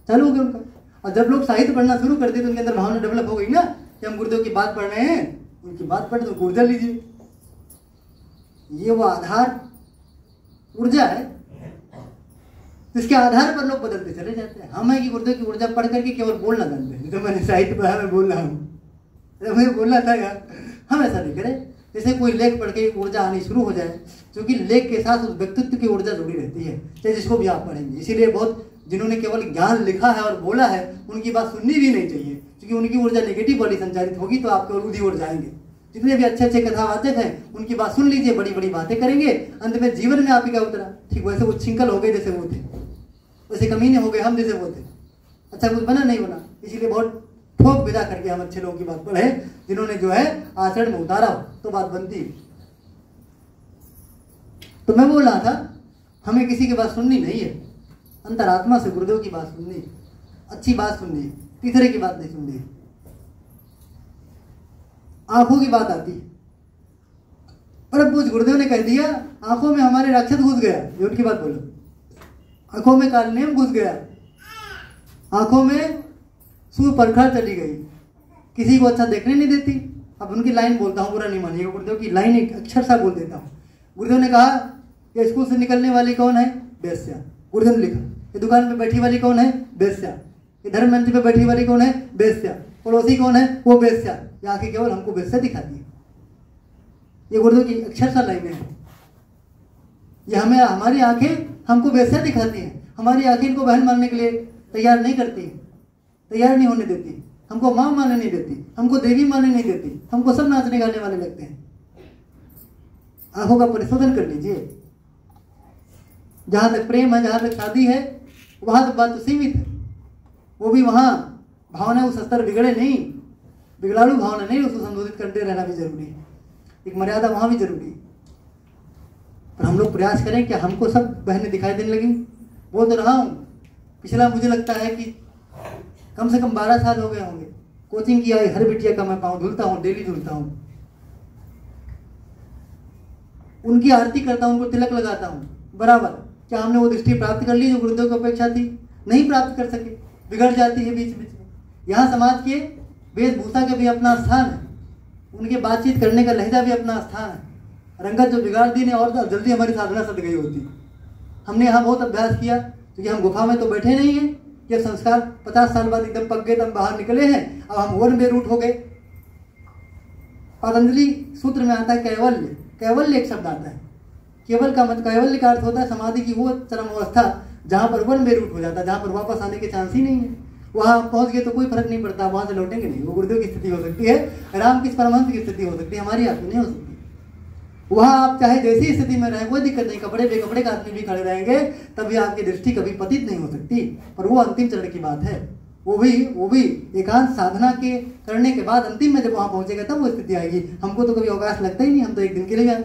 चालू हो गया उनका। और जब लोग साहित्य पढ़ना शुरू कर दिए तो उनके अंदर भावना डेवलप हो गई ना कि हम गुरुदेव की बात पढ़ रहे हैं, उनकी बात पढ़ तो ऊर्जा लीजिए। ये वो आधार ऊर्जा है जिसके आधार पर लोग बदलते चले जाते हैं। हम है कि गुरुदेव की ऊर्जा पढ़ करके केवल बोलना जानते हैं, जैसे मैंने साहित्य पढ़ा मैं बोल रहा हूँ, जब मैं बोलना था यार, हम ऐसा नहीं करें। जैसे कोई लेख पढ़ के ऊर्जा आनी शुरू हो जाए, क्योंकि लेख के साथ उस व्यक्तित्व की ऊर्जा जुड़ी रहती है, चाहे जिसको भी आप पढ़ेंगे। इसीलिए बहुत जिन्होंने केवल ज्ञान लिखा है और बोला है, उनकी बात सुननी भी नहीं चाहिए, क्योंकि उनकी ऊर्जा नेगेटिव वाली संचालित होगी तो आप केवल उधी ओर जाएंगे। जितने भी अच्छे अच्छे कथावाचक हैं उनकी बात सुन लीजिए, बड़ी बड़ी बातें करेंगे, अंत में जीवन में आप ही क्या उतरा, ठीक वैसे वो छिंकल हो गए जैसे वो थे, वैसे कमीने हो गए हम जैसे वो थे, अच्छा कुछ बना नहीं बना। इसीलिए बहुत ठोक विदा करके हम अच्छे लोगों की बात पढ़े, जिन्होंने जो है आचरण में उतारा तो बात बनती। तो मैं बोल रहा था, हमें किसी की बात सुननी नहीं है, अंतरात्मा से गुरुदेव की बात सुननी, अच्छी बात सुननी, तीसरे की बात नहीं सुननी। आंखों की बात आती है, पर पूछ गुरुदेव ने कह दिया आंखों में हमारे राक्षस घुस गया, ये उनकी बात बोलो, आंखों में कालनेम घुस गया, आंखों में सुपरखा चली गई, किसी को अच्छा देखने नहीं देती। अब उनकी लाइन बोलता हूँ, बुरा नहीं मानिएगा, गुरुदेव की लाइन एक अक्षर सा बोल देता हूँ। गुरुदेव ने कहा कि स्कूल से निकलने वाली कौन है? बेस्या। गुरुदेव ने लिखा, ये दुकान पे बैठी वाली कौन है? बेस्या। ये धर्म मंच पे बैठी वाली कौन है? बेस्या। पड़ोसी कौन है? वो बेस्या। ये आंखें केवल हमको बेस्या दिखाती है। ये गुरुदेव की अक्षर सा लाइनें हैं। ये हमें, हमारी आंखें हमको बेस्या दिखाती हैं, हमारी आंखें इनको बहन मानने के लिए तैयार नहीं करती, तैयार नहीं होने देती, हमको माँ मानने नहीं देती, हमको देवी मानने नहीं देती, हमको सब नाचने गाने वाले लगते हैं। आंखों का परिशोधन कर लीजिए। जहां तक प्रेम है, जहां तक शादी है, वहां तक बात तो सीमित है, वो भी वहां भावना उस स्तर बिगड़े नहीं, बिगड़ालू भावना नहीं, उसको संबोधित करते रहना भी जरूरी है, एक मर्यादा वहां भी जरूरी है। पर हम लोग प्रयास करें कि हमको सब बहनें दिखाई देने लगी। बोल तो रहा हूं, पिछला मुझे लगता है कि कम से कम 12 साल हो गए होंगे कोचिंग किया है, हर बिटिया का मैं पाँव धुलता हूँ, डेली धुलता हूँ, उनकी आरती करता हूँ, उनको तिलक लगाता हूँ बराबर। क्या हमने वो दृष्टि प्राप्त कर ली जो गुरुदेव की अपेक्षा थी? नहीं प्राप्त कर सके, बिगड़ जाती है बीच बीच में। यहाँ समाज के वेशभूषा का भी अपना स्थान है, उनके बातचीत करने का लहजा भी अपना स्थान है। रंगत जो बिगाड़ दी ने और जल्दी हमारी साधना सद गई होती। हमने यहाँ बहुत अभ्यास किया, क्योंकि हम गुफा में तो बैठे नहीं हैं, जब संस्कार 50 साल बाद एकदम पक गए तब बाहर निकले हैं, अब हम वन वे रूट हो गए। पतंजलि सूत्र में आता है कैवल्य, कैवल्य एक शब्द आता है, केवल का मत, कैवल्य का अर्थ होता है समाधि की वो चरम अवस्था जहाँ पर वन वे रूट हो जाता है, जहाँ पर वापस आने के चांस ही नहीं है। वहाँ पहुँच गए तो कोई फर्क नहीं पड़ता, वहाँ से लौटेंगे नहीं। वो गुरुदेव की स्थिति हो सकती है, रामकृष्ण परमहंस की स्थिति हो सकती है, हमारी आपकी नहीं हो सकती। वहाँ आप चाहे जैसी स्थिति में रहें कोई दिक्कत नहीं, कपड़े बेकपड़े का आदमी भी खड़े रहेंगे, तभी आपकी दृष्टि कभी पतित नहीं हो सकती। पर वो अंतिम चरण की बात है, वो भी एकांत साधना के करने के बाद अंतिम में जब वहाँ पहुँचेगा तब वो स्थिति आएगी। हमको तो कभी अवकाश लगता ही नहीं, हम तो एक दिन के लिए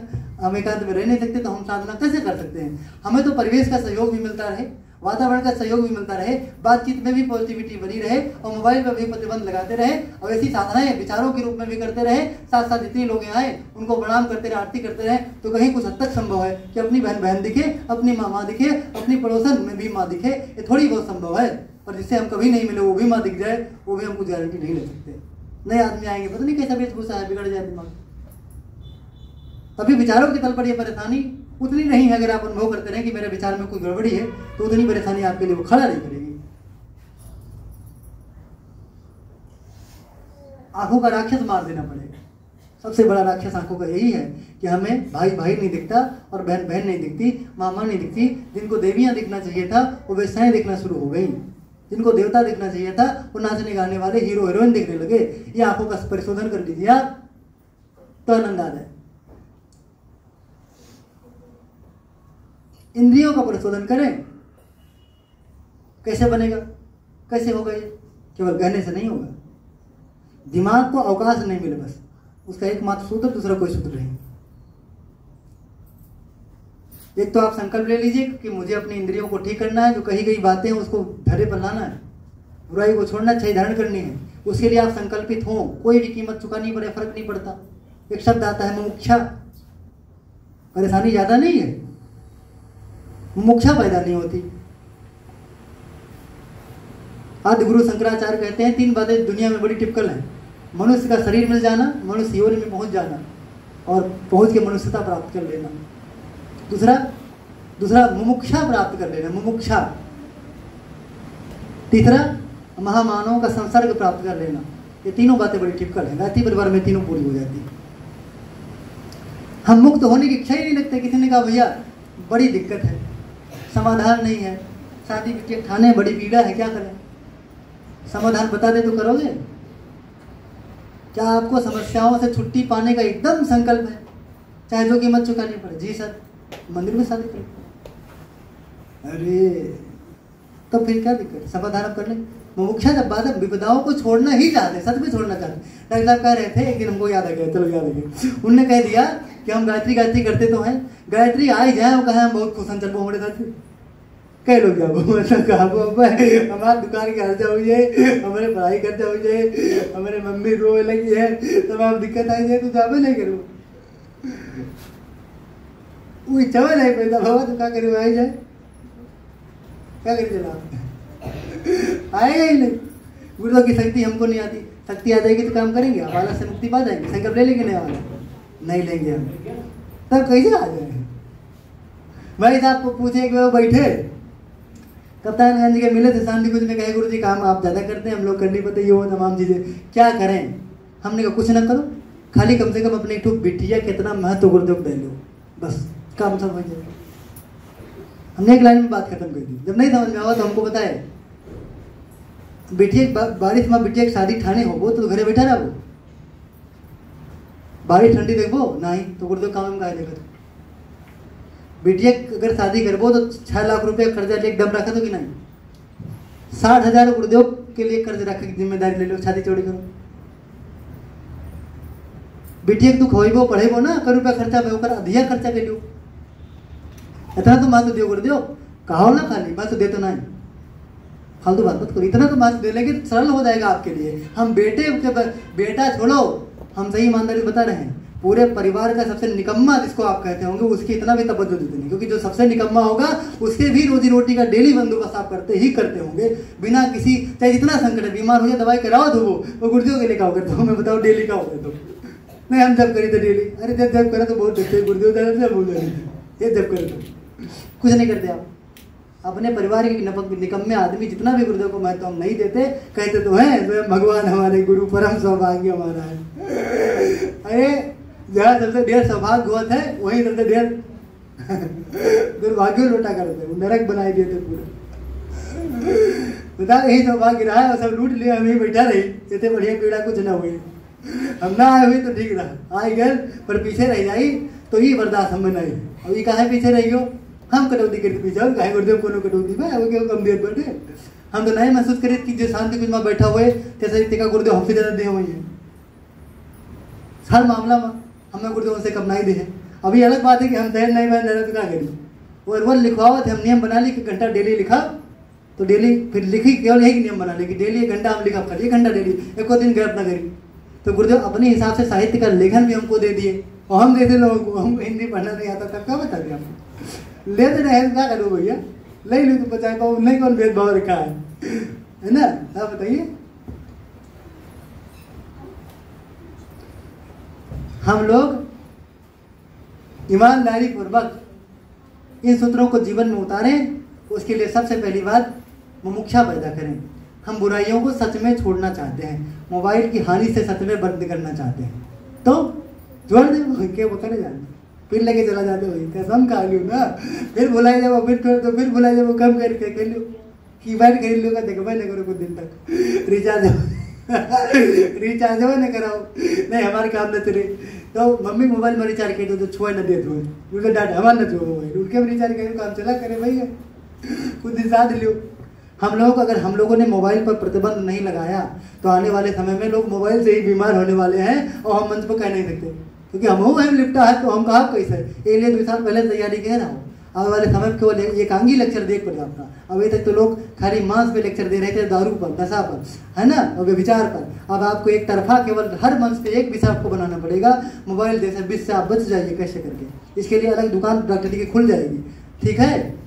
हम एकांत में रह नहीं सकते, तो हम साधना कैसे कर सकते हैं? हमें तो परिवेश का सहयोग भी मिलता रहे, वातावरण का सहयोग भी मिलता रहे, बातचीत में भी पॉजिटिविटी बनी रहे और मोबाइल पर भी प्रतिबंध लगाते रहे और ऐसी साधनाएं विचारों के रूप में भी करते रहे, साथ साथ जितने लोग यहाँ आए उनको प्रणाम करते रहे, आरती करते रहे, तो कहीं कुछ हद तक संभव है कि अपनी बहन दिखे, अपनी माँ दिखे, अपनी पड़ोसन में भी माँ दिखे, ये थोड़ी बहुत संभव है। और जिससे हम कभी नहीं मिले वो भी माँ दिख जाए, वो भी हम कुछ गारंटी नहीं ले सकते। नए आदमी आएंगे, पता नहीं कैसा वेशभूषा है, बिगड़ जाए दिमाग। तभी विचारों के तल पर ये परेशानी उतनी नहीं है। अगर आप अनुभव करते रहे कि मेरे विचार में कोई गड़बड़ी है, तो उतनी परेशानी आपके लिए वो खड़ा नहीं करेगी। आंखों का राक्षस मार देना पड़ेगा। सबसे बड़ा राक्षस आंखों का यही है कि हमें भाई भाई नहीं दिखता और बहन बहन नहीं दिखती, मामा नहीं दिखती। जिनको देवियां दिखना चाहिए था वो वेश्याएं दिखना शुरू हो गई, जिनको देवता दिखना चाहिए था वो नाचने गाने वाले हीरो हीरोइन दिखने लगे। ये आंखों का परिशोधन कर लीजिए आप, तो आनंद आ जाए। इंद्रियों का परिशोधन करें, कैसे बनेगा, कैसे होगा? ये केवल कहने से नहीं होगा। दिमाग को अवकाश नहीं मिले, बस उसका एकमात्र सूत्र, दूसरा कोई सूत्र नहीं। एक तो आप संकल्प ले लीजिए कि मुझे अपनी इंद्रियों को ठीक करना है, जो कही गई बातें हैं उसको धरे पर लाना है, बुराई को छोड़ना, अच्छाई धारण करनी है। उसके लिए आप संकल्पित हों, कोई भी कीमत चुकानी पड़े, फर्क नहीं पड़ता। एक शब्द आता है मुमुक्षा, परेशानी ज्यादा नहीं है, मुमुक्षा पैदा नहीं होती। आदि गुरु शंकराचार्य कहते हैं 3 बातें दुनिया में बड़ी टिपिकल हैं: मनुष्य का शरीर मिल जाना, मनुष्य योनि में पहुंच जाना और पहुंच के मनुष्यता प्राप्त कर लेना। दूसरा मुमुक्षा प्राप्त कर लेना, मुमुक्षा। तीसरा महामानव का संसर्ग प्राप्त कर लेना। ये तीनों बातें बड़ी टिपिकल है, गायत्री परिवार में तीनों पूरी हो जाती है। हम मुक्त होने की इच्छा ही नहीं रखते। किसी ने कहा भैया बड़ी दिक्कत है, समाधान नहीं है, शादी के ठाने बड़ी पीड़ा है, क्या करें? समाधान बता दे तो करोगे? क्या आपको समस्याओं से छुट्टी पाने का एकदम संकल्प है, चाहे जो कीमत चुकानी पड़े? जी सर, मंदिर में शादी करें। अरे तो फिर क्या दिक्कत? समाधान अब कर ले। मुमुक्षा जब बात है, विपदाओं को छोड़ना ही चाहते, सच में छोड़ना चाहते। डॉक्टर साहब कह रहे थे, एक दिन हमको याद आ गया, चलो याद आ गया, उनने कह दिया कि हम गायत्री करते तो हैं, गायत्री आ ही जाए, वो कहा हम बहुत खुश हैं, चलो हमारे साथ कई लोग जाओ, मतलब कहा हमारे दुकान के खर्चा हो जाए, हमारे पढ़ाई खर्चा हो जाए, हमारे मम्मी रोए लगी है, तब आप दिक्कत आई जाए तो जाबे नहीं करो, वो इच्छा नहीं पैदा बाबा तो क्या करे, आई जाए क्या करें? चला आएगा ही नहीं। गुरुदेव की शक्ति हमको नहीं आती, शक्ति आ जाएगी तो काम करेंगे, हवाला से मुक्ति पा जाएंगे। संकल्प ले लेंगे, नहीं वाला नहीं लेंगे हम, तब कैसे आ जाए? भाई साहब को पूछे कि वो बैठे कप्तानगंज के मिले थे, शांति कुछ ने कहे गुरु जी काम आप ज़्यादा करते हैं, हम लोग कर नहीं पाते, ये वो तमाम चीज़ें, क्या करें? हमने कहा कुछ ना करो, खाली कम से कम अपनी ठुक बिटिया कितना महत्व गुरुदेव दे लो, बस काम सब हो जाएगा। हमने एक लाइन में बात खत्म कर दी। जब नहीं समझ में आवा तो हमको बताए, बिटिया बारिश में बिटिया की शादी ठाने हो वो तो घरे बैठा रहो, बारिश ठंडी देखो नहीं तो गुरुदेव काम का देखो। बिटिया अगर शादी करबो तो 6 लाख रुपया कर्जा ले एकदम रखा तो कि नहीं? 60,000 गुरुदेव के लिए कर्ज रखे की जिम्मेदारी ले लो, शादी चोरी करो। बिटिया तू खोइबो पढ़ेबो ना, कर रुपया खर्चा में अधिया खर्चा ले लो, इतना तो मात दियो गुरुदेव, कहो ना खाली बात तो दे तो नहीं, फालतू बात मत करो, इतना तो मात दे लेंगे सरल हो जाएगा आपके लिए। हम बेटा छोड़ो, हम सही ईमानदारी बता रहे हैं, पूरे परिवार का सबसे निकम्मा जिसको आप कहते होंगे उसकी इतना भी तवज्जो देते नहीं, क्योंकि जो सबसे निकम्मा होगा उसके भी रोजी रोटी का डेली बंदोबस्त आप करते होंगे बिना किसी, चाहे जितना संकट है, बीमार हो जाए दवाई कराओ तो वो गुरुदेव के लिए क्या करते हो? मैं बताओ डेली का होगा तो नहीं, हम जब करी तो डेली, अरे जब करे तो बहुत देखते गुरुदेव से बोल रहे ये जब करे तो कुछ नहीं करते आप। अपने परिवार के निकम्मे आदमी जितना भी गुरुदेव को महत्व हम नहीं देते, कहते तो हैं स्वयं भगवान हमारे गुरु परम सौभाग्य हमारा है। अरे जहाँ सबसे ढेर सौभाग्यवत है वहीं सबसे ढेर दुर्भाग्य लौटा करते, वो नरक बनाए दिए थे पूरे। बता यही सौभाग्य रहा है, सब लूट लिया, हमें बैठा रही, इतने बढ़िया पीड़ा कुछ ना हुई, हम ना आए हुई तो ठीक रहा, आई गए पर पीछे रह जाई तो ये बर्दाश्त हम नहीं। अभी कहाँ पीछे रही हो, हम कटौती करके पी जाओ गाय गुरुदेव कोनो कटौती में अब क्यों कम देर बैठे हम तो नहीं महसूस करे कि जो शांति कुछ में बैठा हुए जैसे तेका गुरुदेव हमसे ज़्यादा दे हुए हैं हर मामला में हमें गुरुदेव से कम नहीं दे है। अभी अलग बात है कि हम दहेज नहीं बन रहे तो क्या करें और वो लिखवावत हम नियम बना ली कि घंटा डेली लिखा तो डेली फिर लिखी केवल यही नियम बना ली कि डेली 1 घंटा हम लिखा कर 1 घंटा डेली एको दिन गैप ना करी। तो गुरुदेव अपने हिसाब से साहित्य का लेखन भी हमको दे दिए और हम देते लोगों को हमको हिंदी पढ़ना नहीं आता तब क्या बता दिया हमको लेते नहीं क्या करो भैया ले लो तो बचाए पाओ नहीं कौन भेदभाव रखा है ना आप बताइए। हम लोग ईमानदारी पूर्वक इन सूत्रों को जीवन में उतारें। उसके लिए सबसे पहली बात मुमुक्षा पैदा करें। हम बुराइयों को सच में छोड़ना चाहते हैं, मोबाइल की हानि से सच में बंद करना चाहते हैं तो जोड़ दे के वो करे जाते फिर लेके चला जाते वही कसम खा लियो ना फिर बुलाई जब फिर बुलाई जब कम करके कर लियो कीपैड खरीद लो देखो भाई नहीं करो कुछ दिन तक रिचार्ज हो न कराओ नहीं हमारे काम न चले तो मम्मी मोबाइल में रिचार्ज कर दो तो छुआ न दे दो उनका डाटा हमारा न छुआ मोबाइल उनके भी रिचार्ज करें काम चला करे भैया कुछ दिन साथ लियो। हम लोग अगर हम लोगों ने मोबाइल पर प्रतिबंध नहीं लगाया तो आने वाले समय में लोग मोबाइल से ही बीमार होने वाले हैं और हम मंच पर कह नहीं सकते क्योंकि हम लिपटा है तो हम कहा कैसे ये लिए 2 साल पहले तैयारी कह रहा हूँ। आने वाले समय में केवल एकांगी लेक्चर देख पड़ जाता अभी तक तो लोग खाली मांस पे लेक्चर दे रहे थे दारू पर नशा पर है ना और व्यभिचार पर। अब आपको एक तरफा केवल हर मंच पे एक विषय आपको बनाना पड़ेगा मोबाइल जैसे विष से आप बच जाइए कैसे करके। इसके लिए अलग दुकान डॉक्टरी की खुल जाएगी ठीक है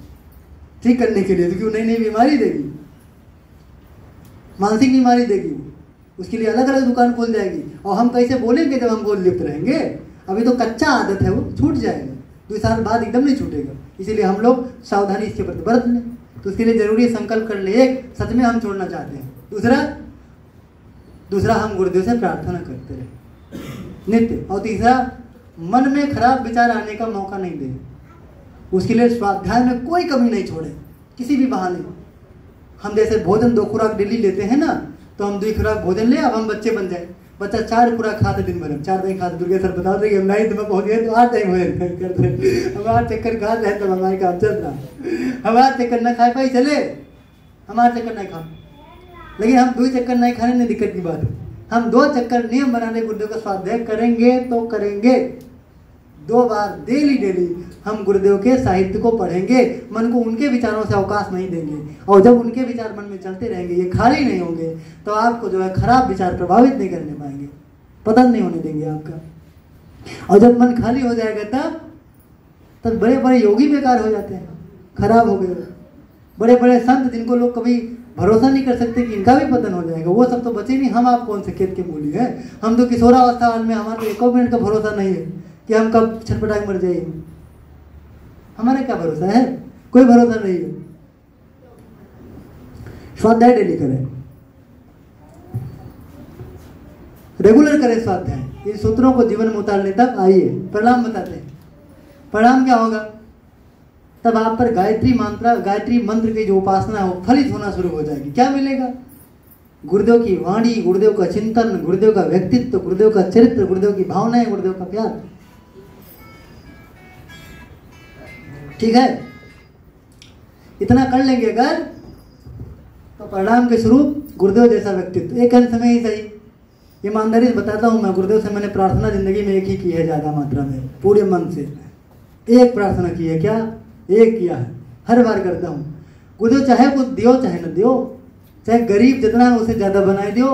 ठीक करने के लिए क्योंकि नई नई बीमारी देगी मानसिक बीमारी देगी उसके लिए अलग अलग दुकान खुल जाएगी। और हम कैसे बोलेंगे जब हम बोल लिप्त रहेंगे अभी तो कच्चा आदत है वो छूट जाएगा 2 साल बाद एकदम नहीं छूटेगा। इसीलिए हम लोग सावधानी इसके प्रति बरत लें तो उसके लिए जरूरी संकल्प कर ले एक सच में हम छोड़ना चाहते हैं दूसरा हम गुरुदेव से प्रार्थना करते रहे नित्य और तीसरा मन में खराब विचार आने का मौका नहीं दें। उसके लिए स्वाध्याय में कोई कमी नहीं छोड़े किसी भी बहाने। हम जैसे भोजन 2 खुराक डेली लेते हैं ना तो हम 2 खुराक भोजन ले अब हम बच्चे बन जाए बच्चा 4 खुराक खाते दिन भर 4 नहीं खाते दुर्गा सर बता देंगे हम 9th में पहुंच गए तो 8 टाइम भोजन करते हमारा चक्कर खा रहे तब हमारे काम चल रहा हमारा चक्कर न खाए पाई चले हमारा चक्कर नहीं खा लेकिन हम 2 चक्कर नहीं खाने में दिक्कत की बात है। हम 2 चक्कर नियम बनाने गुरुदेव का स्वाध्याय करेंगे तो करेंगे 2 बार डेली हम गुरुदेव के साहित्य को पढ़ेंगे मन को उनके विचारों से अवकाश नहीं देंगे और जब उनके विचार मन में चलते रहेंगे ये खाली नहीं होंगे तो आपको जो है खराब विचार प्रभावित नहीं करने पाएंगे पतन नहीं होने देंगे आपका। और जब मन खाली हो जाएगा तब बड़े बड़े योगी बेकार हो जाते हैं खराब हो गए बड़े बड़े संत जिनको लोग कभी भरोसा नहीं कर सकते कि इनका भी पतन हो जाएगा वो सब तो बचे नहीं। हम आप कौन से खेत के मूली है हम तो किशोरावस्था में हमारे 1 मिनट का भरोसा नहीं है कि हम कब छटपटा के मर जाएंगे हमारा क्या भरोसा है कोई भरोसा नहीं है। स्वाध्याय डेली करें रेगुलर करें स्वाध्याय इन सूत्रों को जीवन में उतारने तक आइए। प्रणाम बताते हैं प्रणाम क्या होगा तब आप पर गायत्री मंत्र की जो उपासना है वो फलित होना शुरू हो जाएगी। क्या मिलेगा गुरुदेव की वाणी गुरुदेव का चिंतन गुरुदेव का व्यक्तित्व गुरुदेव का चरित्र गुरुदेव की भावनाएं गुरुदेव का प्यार ठीक है। इतना कर लेंगे अगर तो परिणाम के स्वरूप गुरुदेव जैसा व्यक्तित्व एक अंश में ही सही ईमानदारी से बताता हूँ मैं गुरुदेव से मैंने प्रार्थना जिंदगी में एक ही की है ज़्यादा मात्रा में पूरे मन से एक प्रार्थना की है क्या एक किया है हर बार करता हूँ। गुरुदेव चाहे कुछ दियो चाहे न दियो चाहे गरीब जितना है उसे ज़्यादा बनाए दियो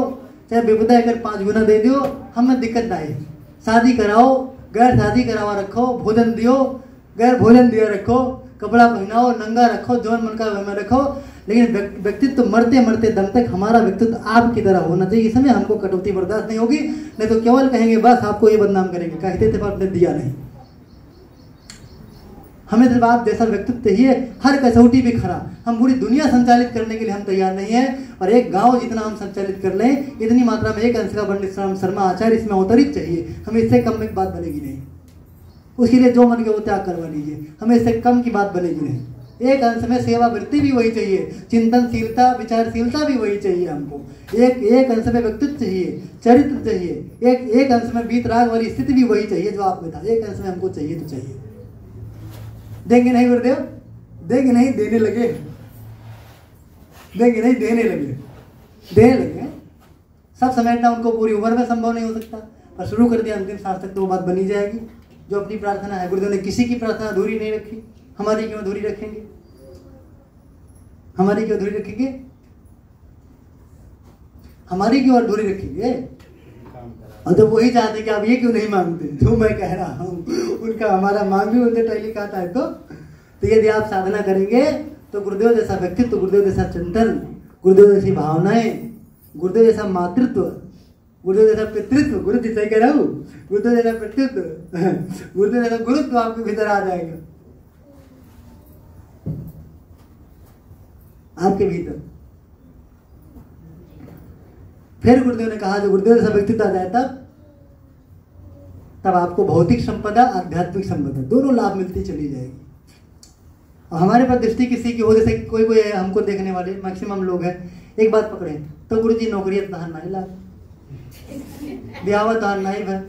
चाहे विपदा अगर 5 गुना दे दियो हमें दिक्कत ना है। शादी कराओ गैर शादी करावा रखो भोजन दियो गैर भोजन दिया रखो कपड़ा पहनाओ नंगा रखो जौन मन का में रखो लेकिन व्यक्तित्व मरते मरते दम तक हमारा व्यक्तित्व आपकी तरह होना चाहिए। इसमें हमको कटौती बर्दाश्त नहीं होगी नहीं तो केवल कहेंगे बस आपको ये बदनाम करेंगे कहते थे पर आपने दिया नहीं। हमें सिर्फ आप जैसा व्यक्तित्व चाहिए हर कसौटी भी खरा। हम पूरी दुनिया संचालित करने के लिए हम तैयार नहीं है और एक गांव जितना हम संचालित कर लें इतनी मात्रा में एक अंश का पंडित शर्मा आचार्य इसमें अवतरित चाहिए। हमें इससे कम में बात बनेगी नहीं। उसके लिए जो मन के वो त्याग करवा लीजिए हमें इससे कम की बात बनेगी नहीं। एक अंश में सेवा वृत्ति भी वही चाहिए चिंतनशीलता विचारशीलता भी वही चाहिए हमको। एक अंश में व्यक्तित्व चाहिए चरित्र चाहिए एक अंश में बीत राग वाली स्थिति भी वही चाहिए जो आप में था। एक अंश में हमको चाहिए तो चाहिए देंगे नहीं गुरुदेव देंगे नहीं, देने लगे, देंगे नहीं, देने लगे, देने लगे। सब समेटना उनको पूरी उम्र में संभव नहीं हो सकता, पर शुरू कर दिया अंतिम सांस तक तो वो बात बनी जाएगी। जो अपनी प्रार्थना है, गुरुदेव ने किसी की प्रार्थना अधूरी नहीं रखी, हमारी क्यों अधूरी रखेंगे? हमारी क्यों अधूरी रखेंगे? हमारी क्यों अधूरी रखेंगे? और तो वही चाहते कि आप ये क्यों नहीं मांगते जो मैं कह रहा हूँ, उनका हमारा मांग भी उनसे टैली खाता है। तो यदि आप साधना करेंगे तो गुरुदेव जैसा व्यक्तित्व, गुरुदेव जैसा चिंतन, गुरुदेव जैसी भावनाएं, गुरुदेव जैसा मातृत्व, गुरुदेव जैसा पितृत्व, गुरु जी सही कह रहा हूँ, गुरुदेव जैसा पितृत्व, गुरुदेव जैसा गुरुत्व आपके भीतर आ जाएगा, आपके भीतर। फिर गुरुदेव ने कहा जो गुरुदेव जैसा व्यक्तित्व आ जाए तब आपको भौतिक संपदा, आध्यात्मिक संपदा दोनों लाभ मिलती चली जाएगी। और हमारे पास दृष्टि किसी की हो, जैसे कोई है हमको देखने वाले मैक्सिमम लोग हैं, एक बात पकड़े तो गुरु जी नौकरी तहान नहीं ला, ब्याह तहान नहीं भर,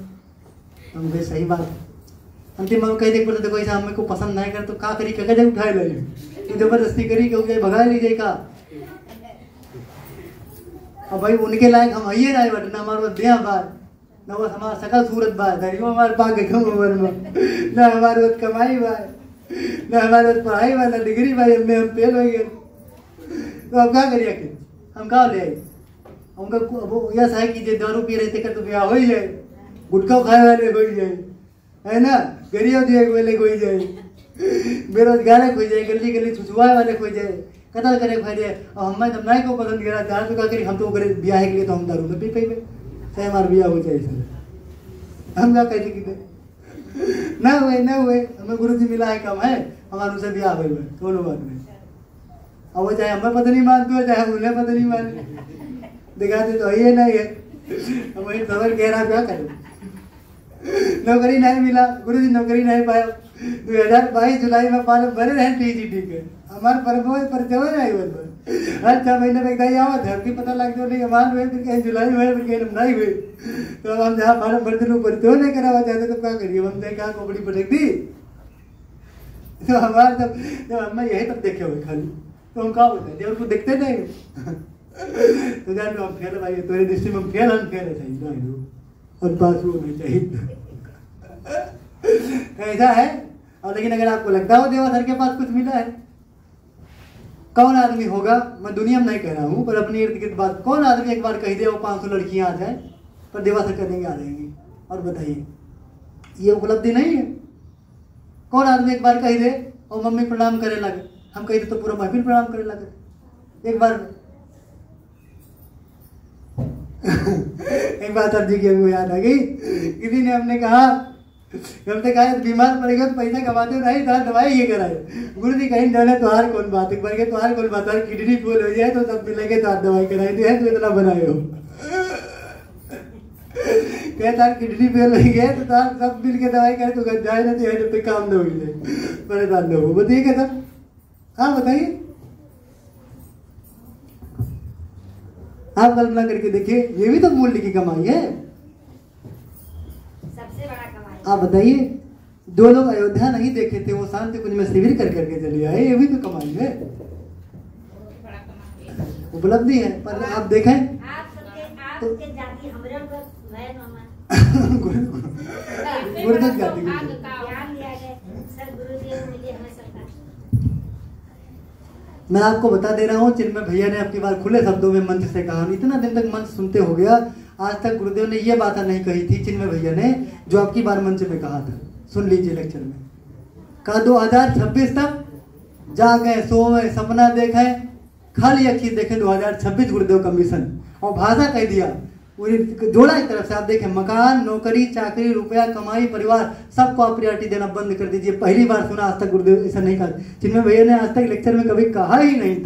हम भाई सही बात। अंतिम हम कह देख पड़ते देखो ऐसा हमें को पसंद नहीं कर तो का करी, क्या उठाए लगे तो जबरदस्ती करी कि भगा लीजिए का। और भाई उनके लायक हम आइए ना बट ना हमारे देह बात, ना बस हमारा सकल सूरत बात है, हमारे पाक कम उम्र में ना हमारे बस कमाई बात, ना हमारे बस पढ़ाई बात, ना डिग्री भाई हम फेल हो गए। तो अब क्या करिए कि हम कहाँ ले आए? उनका यह है कि जो दारू पी रहे थे कर तो ब्याह हो ही जाए, गुटखा खाए वाले हो ही जाए, है ना, गरीब दिए वाले हो ही जाए, बेरोजगार हो जाए, गली गली छुछुआए वाले हो जाए, कतल करे भाई जाए। और हमें जब नहीं को पसंद करा चार तो क्या करी, हम तो करे ब्याह के लिए तो हम दारू में पी पे चाहे हमारा ब्याह हो जाए, हम क्या कह सकते ना हुए हमें गुरु जी मिला है कम है, हमारे उनसे ब्याह हुए दोनों बात में। अब वो चाहे हमें पता नहीं मानते हो चाहे उन्हें पता नहीं मानते, दिखाते तो ये नहीं है, हम वही खबर कह रहा क्या करें। नौकरी नहीं मिला, गुरु जी नौकरी नहीं पाया, 2022 जुलाई में फॉर्म भरे रहे टीजीटी के, हमारे परफॉर्मेंस पर जमा नहीं हुए, हर 6 महीने में एक दाई आवत है, हमकी पता लगता नहीं हमारे हुए, फिर कहीं जुलाई में फिर कहीं नहीं हुए। तो अब हम जहाँ फॉर्म भरते लोग भरते हो नहीं करावा चाहते तो क्या करिए, हम देखा खोपड़ी पटक दी। तो हमारे जब हमें यही तक देखे हुए खाली तो हम क्या बताए जब उनको देखते नहीं तो जान हम फेल भाई, तुम्हारी दृष्टि में फेल हम फेल है चाहिए ना और पास होना चाहिए ऐसा है। और लेकिन अगर आपको लगता हो देवाधर के पास कुछ मिला है, कौन आदमी होगा, मैं दुनिया में नहीं कह रहा हूँ पर अपनी इर्द गिर्द बात, कौन आदमी एक बार कह दे वो 500 लड़कियां आ जाए पर देवाधर करने के आ जाएंगी? और बताइए ये उपलब्धि नहीं है? कौन आदमी एक बार कह दे और मम्मी प्रणाम करे लगे, हम कह दे तो पूरा महफिल प्रणाम करे लगे एक बार। एक बात अर्जी की अभी याद आ गई, किसी ने हमने कहा बीमार पड़ेगा तो पैसा कमाते नहीं था, दवाई ये कराए। गुरु जी कहीं जाने तुहार कौन बात, एक बार के तुहार कौन बात, किडनी फेल हो जाए तो तब मिलेंगे तो दवाई कराई दे तो इतना बनाए हो। कहता किडनी फेल हो गया तो तार सब मिल के दवाई करे तो जाए ना तो जब तक काम न हो जाए, परेशान न हो। बताइए क्या सर, हाँ बताइए, आप कल्पना करके देखिए, ये भी तो मूल्य की कमाई है, सबसे बड़ा कमाई। आप बताइए, जो लोग अयोध्या नहीं देखे थे वो शांति कुंज में शिविर कर करके चले आए, ये भी तो कमाई है, उपलब्धि है। पर आप देखें आपके जाति हमरे ऊपर मैं गुरुदत्त जाति ध्यान दिया है सर, गुरु जी मिलिए हमें सबका। मैं आपको बता दे रहा हूँ, चिन्मय भैया ने अपनी बार खुले शब्दों में मंच से कहा, इतना दिन तक मंच सुनते हो गया, आज तक गुरुदेव ने ये बात नहीं कही थी चिन्मय भैया ने जो आपकी बार मंच में कहा था। सुन लीजिए लेक्चर में, कहा 2026 तक जागे सोए सपना देखे खाली अखी देखे 2026 गुरुदेव का मिशन, और भाषा कह दिया जोड़ा एक तरफ से। आप देखें, मकान, नौकरी, चाकरी, रुपया, कमाई, परिवार, सबको आप प्रायोरिटी देना बंद कर दीजिए। पहली बार सुना आज तक गुरुदेव ऐसा नहीं कहा, चिन्मय भैया ने आज तक लेक्चर में कभी कहा ही नहीं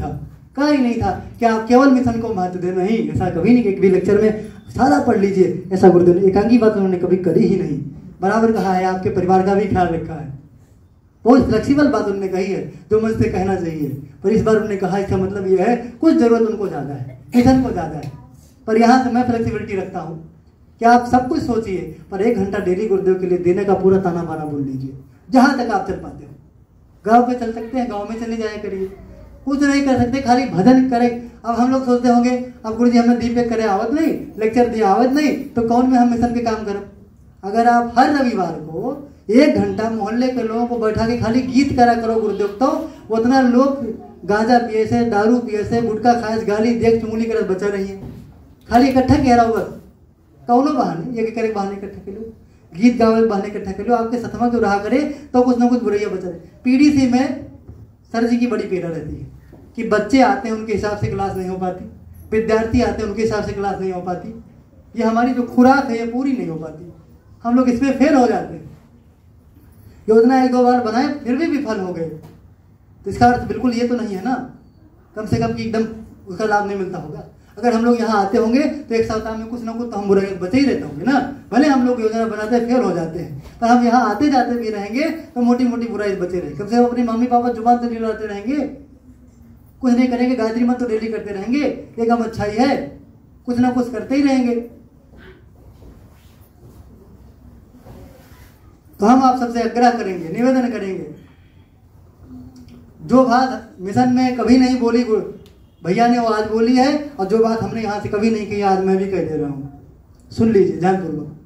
था कि आप केवल मिशन को महत्व दे, नहीं, ऐसा कभी नहीं। एक भी लेक्चर में सारा पढ़ लीजिए, ऐसा गुरुदेव ने एकांगी बात उन्होंने कभी करी ही नहीं। बराबर कहा है आपके परिवार का भी ख्याल रखा है, बहुत फ्लेक्सिबल बात उन्होंने कही है जो मुझसे कहना चाहिए। पर इस बार उन्होंने कहा इसका मतलब यह है कुछ जरूरत उनको ज्यादा है, मिशन को ज्यादा है, पर यहाँ से मैं फ्लेक्सिबिलिटी रखता हूँ कि आप सब कुछ सोचिए, पर 1 घंटा डेली गुरुदेव के लिए देने का पूरा ताना बाना बोल लीजिए, जहां तक आप चल पाते हो। गांव पे चल सकते हैं, गांव में चले जाया करिए। कुछ नहीं कर सकते, खाली भजन करें। अब हम लोग सोचते होंगे अब गुरु जी हमें दीपक करे आवत नहीं, लेक्चर दिया आवत नहीं, तो कौन में हम मिशन के काम करें। अगर आप हर रविवार को 1 घंटा मोहल्ले के लोगों को बैठा के खाली गीत करा करो गुरुदेव, तो उतना लोग गांजा पिए से, दारू पिए से, गुटखा खाए, गाली देख चुंगली कर बचा रही है। खाली इकट्ठा कह रहा हो बस, कौनो बहाने, एक करे बहाने इकट्ठा के लो, गीत गावे बहाने इकट्ठा के लो, आपके सतमा क्यों रहा करे तो कुछ ना कुछ बुराइयां बचा रहे। पीडीसी में सर जी की बड़ी पीड़ा रहती है कि बच्चे आते हैं उनके हिसाब से क्लास नहीं हो पाती, विद्यार्थी आते हैं उनके हिसाब से क्लास नहीं हो पाती, ये हमारी जो खुराक है ये पूरी नहीं हो पाती, हम लोग इसमें फेल हो जाते हैं। योजना 1-2 बार बनाए फिर भी विफल हो गए, तो इसका अर्थ बिल्कुल ये तो नहीं है ना, कम से कम कि एकदम उसका लाभ नहीं मिलता होगा। अगर हम लोग यहाँ आते होंगे तो एक सप्ताह में कुछ ना कुछ तो हम बुराई बचे ही रहते होंगे ना, भले हम लोग योजना बनाते फेल हो जाते हैं, पर हम यहाँ आते जाते भी रहेंगे तो मोटी मोटी बुराई बचे रहे। कम से कम अपनी मम्मी पापा जुबान तो दिलाते रहेंगे, कुछ नहीं करेंगे, गायत्री मंत्र तो डेली करते रहेंगे, एक हम अच्छा ही है, कुछ ना कुछ करते ही रहेंगे। तो हम आप सबसे आग्रह करेंगे, निवेदन करेंगे, जो बात मिशन में कभी नहीं बोली भैया ने वो आज बोली है, और जो बात हमने यहाँ से कभी नहीं कही आज मैं भी कह दे रहा हूँ, सुन लीजिए ध्यानपूर्वक।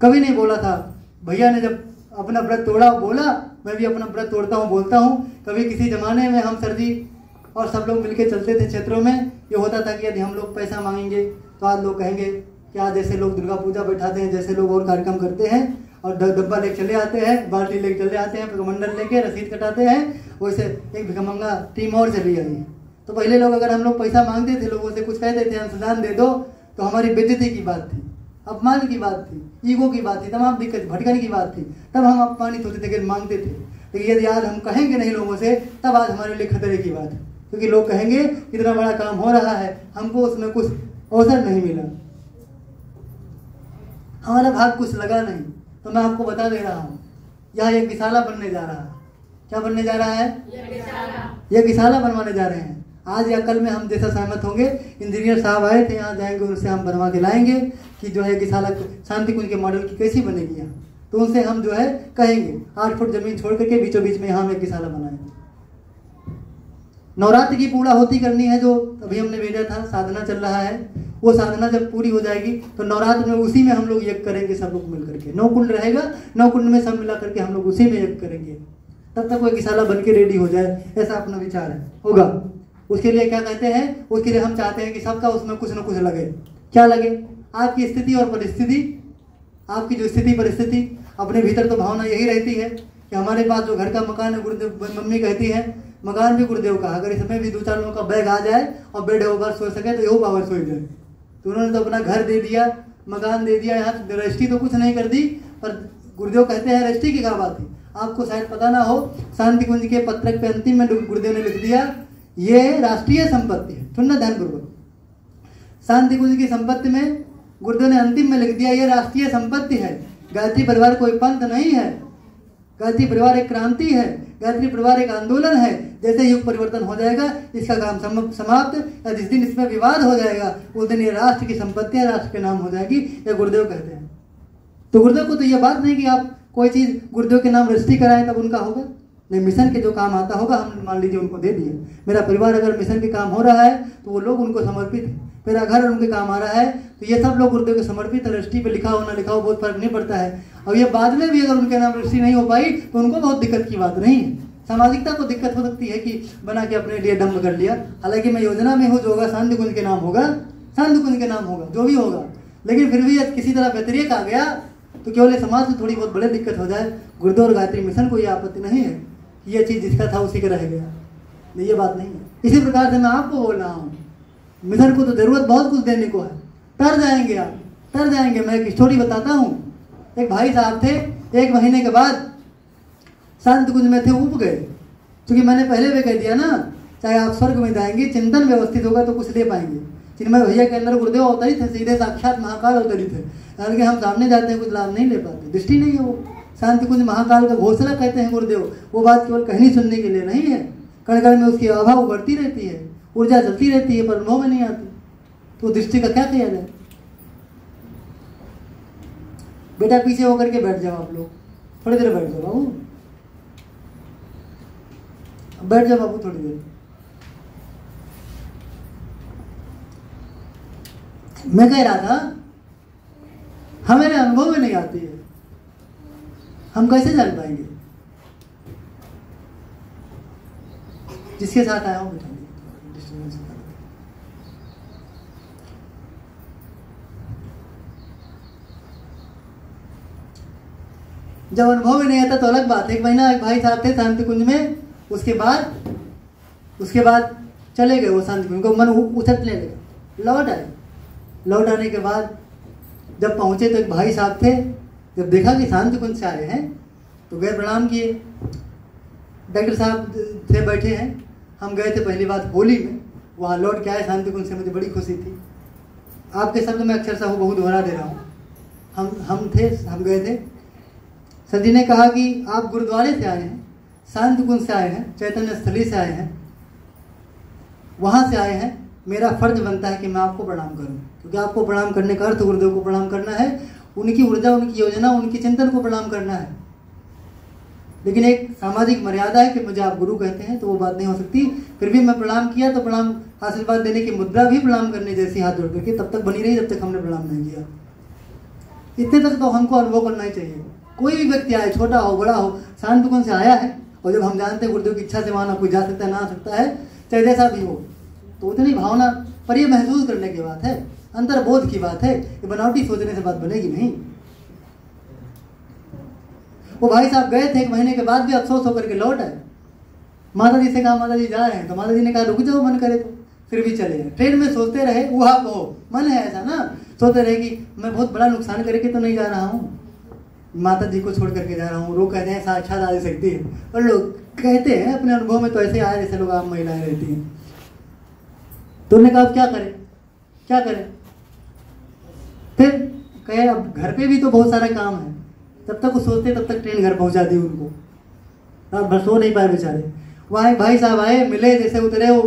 कभी नहीं बोला था, भैया ने जब अपना व्रत तोड़ा बोला, मैं भी अपना व्रत तोड़ता हूँ बोलता हूँ। कभी किसी जमाने में हम सर जी और सब लोग मिलकर चलते थे क्षेत्रों में, ये होता था कि यदि हम लोग पैसा मांगेंगे तो आज लोग कहेंगे कि आज जैसे लोग दुर्गा पूजा बैठाते हैं, जैसे लोग और कार्यक्रम करते हैं और डब्बा लेके चले आते हैं, बाल्टी लेके चले आते हैं, कमंडल लेके रसीद कटाते हैं, वैसे एक भिखमंगा टीम और चली आई है। तो पहले लोग अगर हम लोग पैसा मांगते थे, लोगों से कुछ कहते थे अंशदान दे दो, तो हमारी बेइज्जती की बात थी, अपमान की बात थी, ईगो की बात थी, तमाम दिक्कत भटकने की बात थी, तब हम अपमानित होते थे कि मांगते थे। लेकिन यदि आज हम कहेंगे नहीं लोगों से, तब आज हमारे लिए खतरे की बात है, क्योंकि लोग कहेंगे इतना बड़ा काम हो रहा है, हमको उसमें कुछ अवसर नहीं मिला, हमारा भाग कुछ लगा नहीं। तो मैं आपको बता दे रहा हूँ, यह एक विशाला बनने जा रहा है। क्या बनने जा रहा है? यह विशाला बनवाने जा रहे हैं। आज या कल में हम जैसा सहमत होंगे, इंजीनियर साहब आए थे, यहाँ जाएंगे, उनसे हम बनवा के लाएंगे कि जो है विशाला शांति कुंज के मॉडल की कैसी बनेगी यहाँ, तो उनसे हम जो है कहेंगे 8 फुट जमीन छोड़ करके बीचों बीच में यहाँ हम एक विशाला बनाएंगे। नवरात्र की पूरा होती करनी है, जो अभी हमने भेजा था, साधना चल रहा है, वो साधना जब पूरी हो जाएगी तो नवरात्र में उसी में हम लोग यज्ञ करेंगे, सब लोग मिल करके। 9 कुंड रहेगा, 9 कुंड में सब मिला करके हम लोग उसी में यज्ञ करेंगे, तब तक वो विशाला बन के रेडी हो जाए, ऐसा अपना विचार है। होगा उसके लिए क्या कहते हैं, उसके लिए हम चाहते हैं कि सबका उसमें कुछ न कुछ लगे। क्या लगे? आपकी स्थिति और परिस्थिति, आपकी जो स्थिति परिस्थिति, अपने भीतर तो भावना यही रहती है कि हमारे पास जो घर का मकान है, गुरुदेव मम्मी कहती है मकान भी गुरुदेव का, अगर इसमें भी 2-4 लोगों का बैग आ जाए और बेड ओवर सो सके तो यो पावर सो जाए। तो उन्होंने तो अपना घर दे दिया, मकान दे दिया, यहाँ रजिस्ट्री तो कुछ नहीं कर दी, पर गुरुदेव कहते हैं रजिस्ट्री की क्या बात है। आपको शायद पता ना हो, शांति कुंज के पत्रक पे अंतिम में गुरुदेव ने लिख दिया ये राष्ट्रीय संपत्ति है। सुनना ध्यानपूर्वक, शांति कुंज की संपत्ति में गुरुदेव ने अंतिम में लिख दिया ये राष्ट्रीय संपत्ति है। गायत्री परिवार कोई पंथ नहीं है, गायत्री परिवार एक क्रांति है, गायत्री परिवार एक आंदोलन है। जैसे युग परिवर्तन हो जाएगा, इसका काम समाप्त, या जिस दिन इसमें विवाद हो जाएगा उस दिन ये राष्ट्र की संपत्ति है, राष्ट्र के नाम हो जाएगी, ये गुरुदेव कहते हैं। तो गुरुदेव को तो ये बात नहीं कि आप कोई चीज़ गुरुदेव के नाम रजिस्ट्री कराएं तब उनका होगा, नहीं, मिशन के जो काम आता होगा हम मान लीजिए उनको दे दिए। मेरा परिवार अगर मिशन के काम हो रहा है तो वो लोग उनको समर्पित है, मेरा घर उनके काम आ रहा है तो ये सब लोग गुरुदेव को समर्पित है। रजिस्ट्री पे लिखा हो ना लिखा हो बहुत फर्क नहीं पड़ता है। और ये बाद में भी अगर उनके नाम रजिस्ट्री नहीं हो पाई तो उनको बहुत दिक्कत की बात नहीं है। सामाजिकता को दिक्कत हो सकती है कि बना के अपने लिए डंप कर लिया, हालांकि मैं योजना में हूँ, जो होगा शांति कुंज के नाम होगा, शांति कुंज के नाम होगा, जो भी होगा। लेकिन फिर भी किसी तरह व्यतिरेक आ गया तो केवल समाज में थोड़ी बहुत बड़ी दिक्कत हो जाए। गुरुदेव और गायत्री मिशन को ये आपत्ति नहीं है कि ये चीज़ जिसका था उसी का रह गया, नहीं, ये बात नहीं है। इसी प्रकार से मैं आपको बोल रहा हूँ, मिशन को तो जरूरत बहुत कुछ देने को है, तर जाएंगे आप, तर जाएंगे। मैं एक स्टोरी बताता हूँ। एक भाई साहब थे, 1 महीने के बाद शांति कुंज में थे, उब गए, क्योंकि मैंने पहले भी कह दिया ना, चाहे आप स्वर्ग में जाएंगे, चिंतन व्यवस्थित होगा तो कुछ दे पाएंगे। चिन्मय भैया के अंदर गुरुदेव अवतरित थे, सीधे साक्षात महाकाल अवतरित है, यानी कि हम सामने जाते हैं कुछ लाभ नहीं ले पाते, दृष्टि नहीं है। वो शांति कुंज महाकाल का घोषणा कहते हैं गुरुदेव, वो बात केवल कहनी सुनने के लिए नहीं है, कण कण में उसकी आभा उभरती रहती है, ऊर्जा चलती रहती है, पर अनुभव में नहीं आती। तो दृष्टि का क्या किया जाए? बेटा पीछे होकर के बैठ जाओ, आप लोग थोड़ी देर बैठ जाओ बाबू, बैठ जाओ बाबू थोड़ी देर। मैं कह रहा था हमें अनुभव में नहीं आती है, हम कैसे जान पाएंगे? जिसके साथ आया हूं बैठा जब अनुभव में नहीं आता तो अलग बात है। एक महीना एक भाई साहब थे शांति कुंज में, उसके बाद चले गए वो शांति कुंज, उनको मन उछटने लगा, लौट आने के बाद जब पहुंचे तो एक भाई साहब थे, जब देखा कि शांति कुंज से आए हैं तो गए प्रणाम किए। डॉक्टर साहब थे बैठे हैं, हम गए थे पहली बात होली में, वहाँ लौट के आए शांति कुंज से, मुझे बड़ी खुशी थी। आपके शब्द में अक्षरशः वो बहुत दोहरा दे रहा हूँ। हम गए थे, सर जी ने कहा कि आप गुरुद्वारे से आए हैं, शांति कुंज से आए हैं, चैतन्य स्थली से आए हैं, वहाँ से आए हैं, मेरा फर्ज बनता है कि मैं आपको प्रणाम करूं, क्योंकि आपको प्रणाम करने का अर्थ गुरुदेव को प्रणाम करना है, उनकी ऊर्जा, उनकी योजना, उनकी चिंतन को प्रणाम करना है। लेकिन एक सामाजिक मर्यादा है कि मुझे आप गुरु कहते हैं तो वो बात नहीं हो सकती। फिर भी मैं प्रणाम किया तो प्रणाम आशीर्वाद देने की मुद्रा भी प्रणाम करने जैसी हाथ जोड़ करके तब तक बनी रही जब तक हमने प्रणाम नहीं किया। इतने तक तो हमको अनुभव करना ही चाहिए। कोई भी व्यक्ति आए, छोटा हो बड़ा हो, शांति कुंज से आया है, और जब हम जानते हैं गुरुदेव की इच्छा से वहाँ ना कोई जा सकता है ना आ सकता है, चाहे जैसा भी हो, तो उतनी भावना पर ये महसूस करने की बात है, अंतर्बोध की बात है। ये बनावटी सोचने से बात बनेगी नहीं। वो भाई साहब गए थे, एक महीने के बाद भी अफसोस होकर के लौट आए। माता जी से कहा माता जी जा रहे हैं, तो माता जी ने कहा रुक जाओ, मन करे तो। फिर भी चले गए। ट्रेन में सोचते रहे, वो आप हो, मन है ऐसा ना, सोचते रहे कि मैं बहुत बड़ा नुकसान करके तो नहीं जा रहा हूँ, माता जी को छोड़ करके जा रहा हूँ। लोग कहते हैं साक्षात आ सकती है, और लोग कहते हैं अपने अनुभव में तो ऐसे आए जैसे लोग आम महिलाएं रहती हैं। तो उन्होंने कहा अब क्या करें। फिर कहे अब घर पे भी तो बहुत सारा काम है। तब तक वो सोचते तब तक ट्रेन घर पहुंचा दी उनको, रात भर सो नहीं पाए बेचारे। वहाँ एक भाई साहब आए, मिले, जैसे उतरे हो,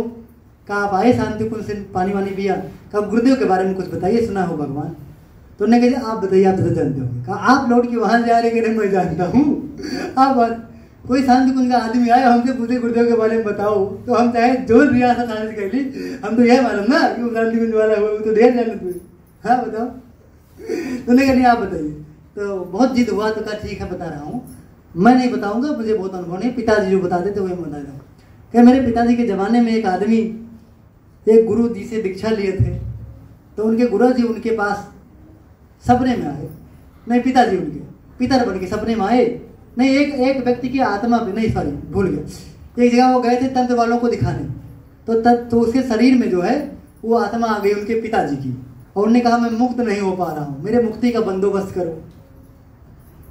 कहा आप आए शांति कुंज से, पानी वानी पिया, कहा गुरुदेव के बारे में कुछ बताइए, सुना हो भगवान। तो उन्होंने कहा आप बताइए, आप तो जानते होंगे। कहा आप लौट के वहाँ जा रहे कि नहीं, मैं जानता हूँ। आप कोई शांति कुंज का आदमी आया हमसे पूछे गुरुदेव के बारे में बताओ, तो हम चाहे जो रियासत हासिल कर ली, हम तो यह मालूम ना कि वो शांति कुंज वाला हुआ, वो तो ढेर जाने तुम्हें। हाँ बताओ। तो उन्होंने कहा नहीं आप बताइए। तो बहुत जिद हुआ, तो कहा ठीक है बता रहा हूँ, मैं नहीं बताऊंगा, मुझे बहुत अनुभव नहीं, पिताजी जो बताते थे वही बता दूँ। क्या मेरे पिताजी के ज़माने में एक आदमी एक गुरु जी से दीक्षा लिए थे, तो उनके गुरु जी उनके पास सपने में आए, नहीं पिताजी उनके पितर बन के सपने में आए, नहीं एक व्यक्ति की आत्मा पे, नहीं सॉरी भूल गया, एक जगह वो गए थे तंत्र वालों को दिखाने, तो उसके शरीर में जो है वो आत्मा आ गई उनके पिताजी की, और उन्होंने कहा मैं मुक्त नहीं हो पा रहा हूँ, मेरे मुक्ति का बंदोबस्त करो।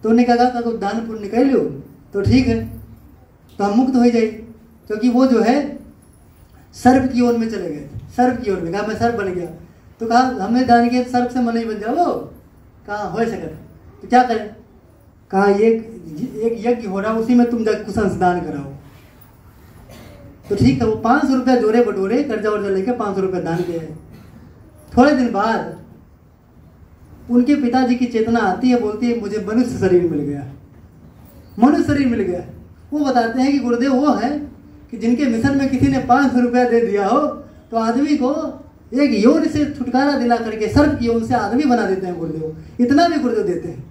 तो उन्होंने कहा कुछ दान पुण्य कर लो तो ठीक है, तो हम मुक्त हो जाए, क्योंकि वो जो है सर्प की ओर में चले गए, सर्प की ओर में। कहा मैं सर्प बन गया, तो कहा हमने दान किया सर्प से मन ही बन जाओ, कहा हो सके तो क्या करें। कहा एक यज्ञ हो रहा, उसी में तुम कुछ अंशदान कराओ। तो ठीक है, वो 500 रुपया जोड़े बटोरे, कर्जा वर्जा लेकर 500 रुपया दान किए। थोड़े दिन बाद उनके पिताजी की चेतना आती है, बोलती है मुझे मनुष्य शरीर मिल गया, मनुष्य शरीर मिल गया। वो बताते हैं कि गुरुदेव वो है कि जिनके मिशन में किसी ने 500 रुपया दे दिया हो, तो आदमी को एक यौन से छुटकारा दिला करके सर्प की यौन से आदमी बना देते हैं गुरुदेव। इतना भी गुरुदेव देते हैं।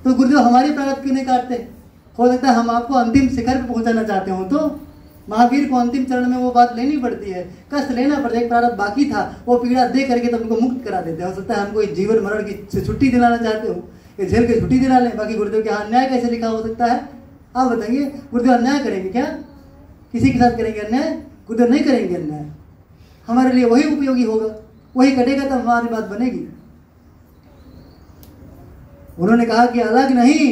तो गुरुदेव हमारी प्रारब्ध क्यों नहीं काटते? हो सकता है हम आपको अंतिम शिखर पर पहुंचाना चाहते हो, तो महावीर को अंतिम चरण में वो बात लेनी पड़ती है, कष्ट लेना पड़ता है। एक प्रारब्ध बाकी था, वो पीड़ा दे करके तो उनको मुक्त करा देते हैं। हो सकता है हमको जीवन मरण की से छुट्टी दिलाना चाहते हो, ये झेल के छुट्टी दिला लें। बाकी गुरुदेव के यहाँ अन्याय कैसे लिखा हो सकता है? आप बताइए, गुरुदेव अन्याय करेंगे क्या? किसी के साथ करेंगे अन्याय? गुरुदेव नहीं करेंगे अन्याय। हमारे लिए वही उपयोगी होगा, वही कटेगा तब हमारी बात बनेगी। उन्होंने कहा कि अलग नहीं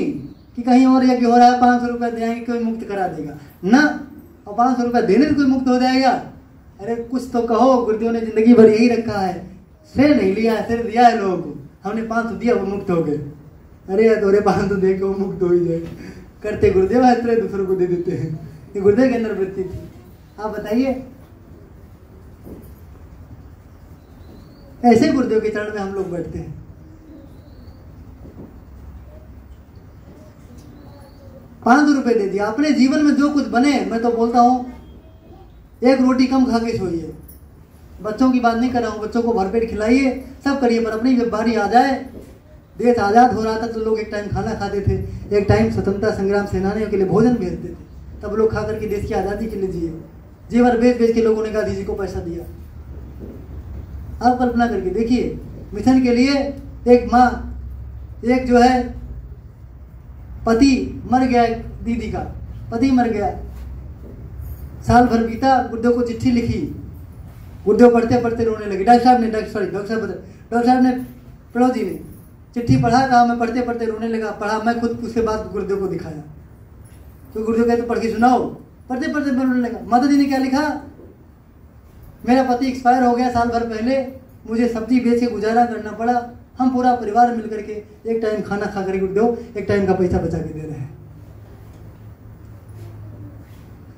कि कहीं और यज्ञ हो रहा है, 500 रुपया देंगे कोई मुक्त करा देगा ना, और 500 रुपया देने से कोई मुक्त हो जाएगा? अरे कुछ तो कहो। गुरुदेव ने जिंदगी भर यही रखा है, श्रेय नहीं लिया है, श्रेय दिया है लोगों को। हमने 500 दिया, वो मुक्त हो गए। अरे तोरे 500 दे के वो मुक्त हो ही जाए, करते गुरुदेव है, श्रेय दूसरों को दे देते हैं। ये गुरुदेव के अंदर वृत्ति थी। आप बताइए, ऐसे गुरुदेव के चरण में हम लोग बैठते हैं। 500 रुपये दे दिया। अपने जीवन में जो कुछ बने, मैं तो बोलता हूँ एक रोटी कम खा के सोइए। बच्चों की बात नहीं कर रहा हूँ, बच्चों को भरपेट खिलाइए, सब करिए, पर अपनी जब बारी आ जाए, देश आज़ाद हो रहा था तो लोग एक टाइम खाना खाते थे, एक टाइम स्वतंत्रता संग्राम सेनानियों के लिए भोजन भेजते थे, तब लोग खा करके देश की आज़ादी के लिए जिए। जेवर बेच बेच के लोगों ने गांधी जी को पैसा दिया। आप कल्पना करके देखिए, मिशन के लिए एक माँ, एक जो है पति मर गया, दीदी का पति मर गया, साल भर बीता, गुरुदेव को चिट्ठी लिखी, गुरुदेव पढ़ते पढ़ते रोने लगे। डॉक्टर साहब ने प्रणव जी ने चिट्ठी पढ़ा, कहा मैं पढ़ते पढ़ते रोने लगा, पढ़ा मैं खुद, उसके बाद गुरुदेव को दिखाया, तो गुरुदेव कहते पढ़ के सुनाओ, पढ़ते पढ़ते मैं रोने लगा। माता जी ने क्या लिखा, मेरा पति एक्सपायर हो गया साल भर पहले, मुझे सब्जी बेच के गुजारा करना पड़ा, हम पूरा परिवार मिल करके एक टाइम खाना खा करके गुरुदेव एक टाइम का पैसा बचा के दे रहे हैं।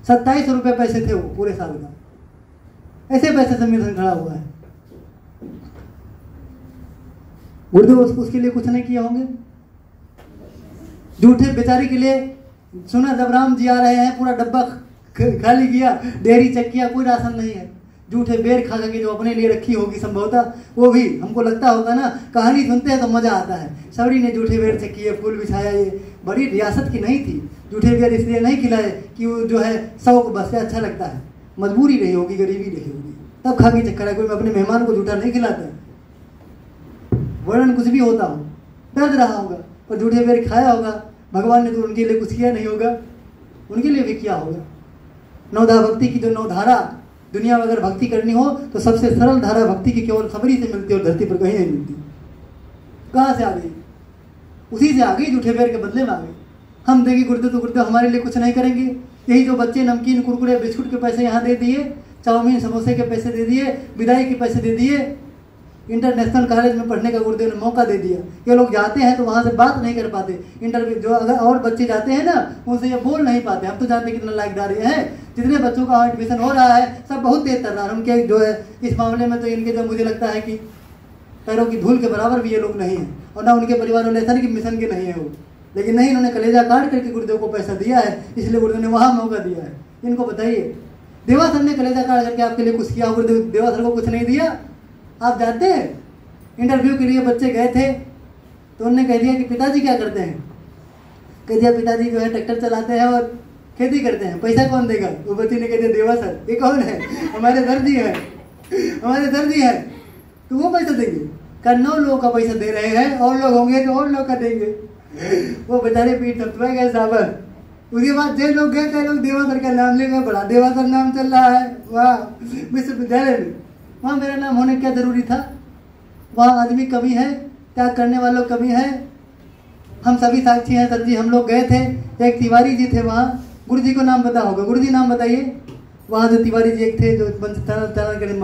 2700 रुपये पैसे थे वो पूरे साल का, ऐसे पैसे से मिशन खड़ा हुआ है। गुरुदेव उसके लिए कुछ नहीं किए होंगे। झूठे बेचारी के लिए सुना जब राम जी आ रहे हैं, पूरा डब्बा खाली किया, डेयरी चेक किया, कोई राशन नहीं है, झूठे बेर खा के जो अपने लिए रखी होगी संभवतः, वो भी हमको लगता होगा ना, कहानी सुनते हैं तो मजा आता है। सबरी ने झूठे बेर चेक किए, फूल बिछाया, ये बड़ी रियासत की नहीं थी। झूठे बेर इसलिए नहीं खिलाए कि वो जो है शौक बस से अच्छा लगता है, मजबूरी रही होगी, गरीबी रही होगी, तब खा के चक्कर है। कोई अपने मेहमान को झूठा नहीं खिलाता, वर्णन कुछ भी होता हो, दर्द रहा होगा, पर झूठे बेर खाया होगा, भगवान ने तो उनके लिए कुछ किया नहीं होगा, उनके लिए भी किया होगा। नवधा भक्ति की जो नवधारा, दुनिया में अगर भक्ति करनी हो तो सबसे सरल धारा भक्ति की केवल सबरी से मिलती है, और धरती पर कहीं नहीं मिलती। कहाँ से आ गई? उसी से आ गई, झूठे बेर के बदले में आ गई। हम देंगे गुरुदेव तो गुरुदेव हमारे लिए कुछ नहीं करेंगे। यही जो बच्चे नमकीन कुरकुरे बिस्कुट के पैसे यहाँ दे दिए, चाउमीन समोसे के पैसे दे दिए, विदाई के पैसे दे दिए, इंटरनेशनल कॉलेज में पढ़ने का गुरुदेव ने मौका दे दिया। ये लोग जाते हैं तो वहाँ से बात नहीं कर पाते, इंटरव्यू जो अगर और बच्चे जाते हैं ना, उनसे ये बोल नहीं पाते। हम तो जानते कितना लायकदारी है, जितने बच्चों का एडमिशन हो रहा है सब बहुत तेज तर्रार। उनके जो है इस मामले में तो इनके जो मुझे लगता है कि पैरों की धूल के बराबर भी ये लोग नहीं हैं, और ना उनके परिवार वाले ऐसा कि मिशन के नहीं है वो, लेकिन नहीं, इन्होंने कलेजा काट करके गुरुदेव को पैसा दिया है, इसलिए गुरुदेव ने वहाँ मौका दिया है। इनको बताइए, देवा सर ने कलेजा काट करके आपके लिए कुछ किया, गुरुदेव देवा सर को कुछ नहीं दिया? आप जानते हैं इंटरव्यू के लिए बच्चे गए थे तो उन्होंने कह दिया कि पिताजी क्या करते हैं? कह दिया पिताजी जो है ट्रैक्टर चलाते हैं और खेती करते हैं। पैसा कौन देगा? वो बच्चे ने कह दिया देवा सर। ये कौन है? हमारे सर जी है, हमारे सर जी है। तो वो पैसा देंगे? का 9 लोगों का पैसा दे रहे हैं, और लोग होंगे तो और लोग का देंगे। वो बेचारे पीठ थपथपा गए साबर। उसके बाद जो लोग गए, कई लोग देवा सर का नाम ले गए, बड़ा देवा सर नाम चल रहा है वाह विश्वविद्यालय में। वहाँ मेरा नाम होने क्या जरूरी था? वहाँ आदमी कमी है, त्याग करने वालों कमी है। हम सभी साक्षी हैं सर जी, हम लोग गए थे, एक तिवारी जी थे वहाँ, गुरु जी को नाम पता होगा, गुरु जी नाम बताइए। वहाँ जो तिवारी जी एक थे जो मंच संचालन करे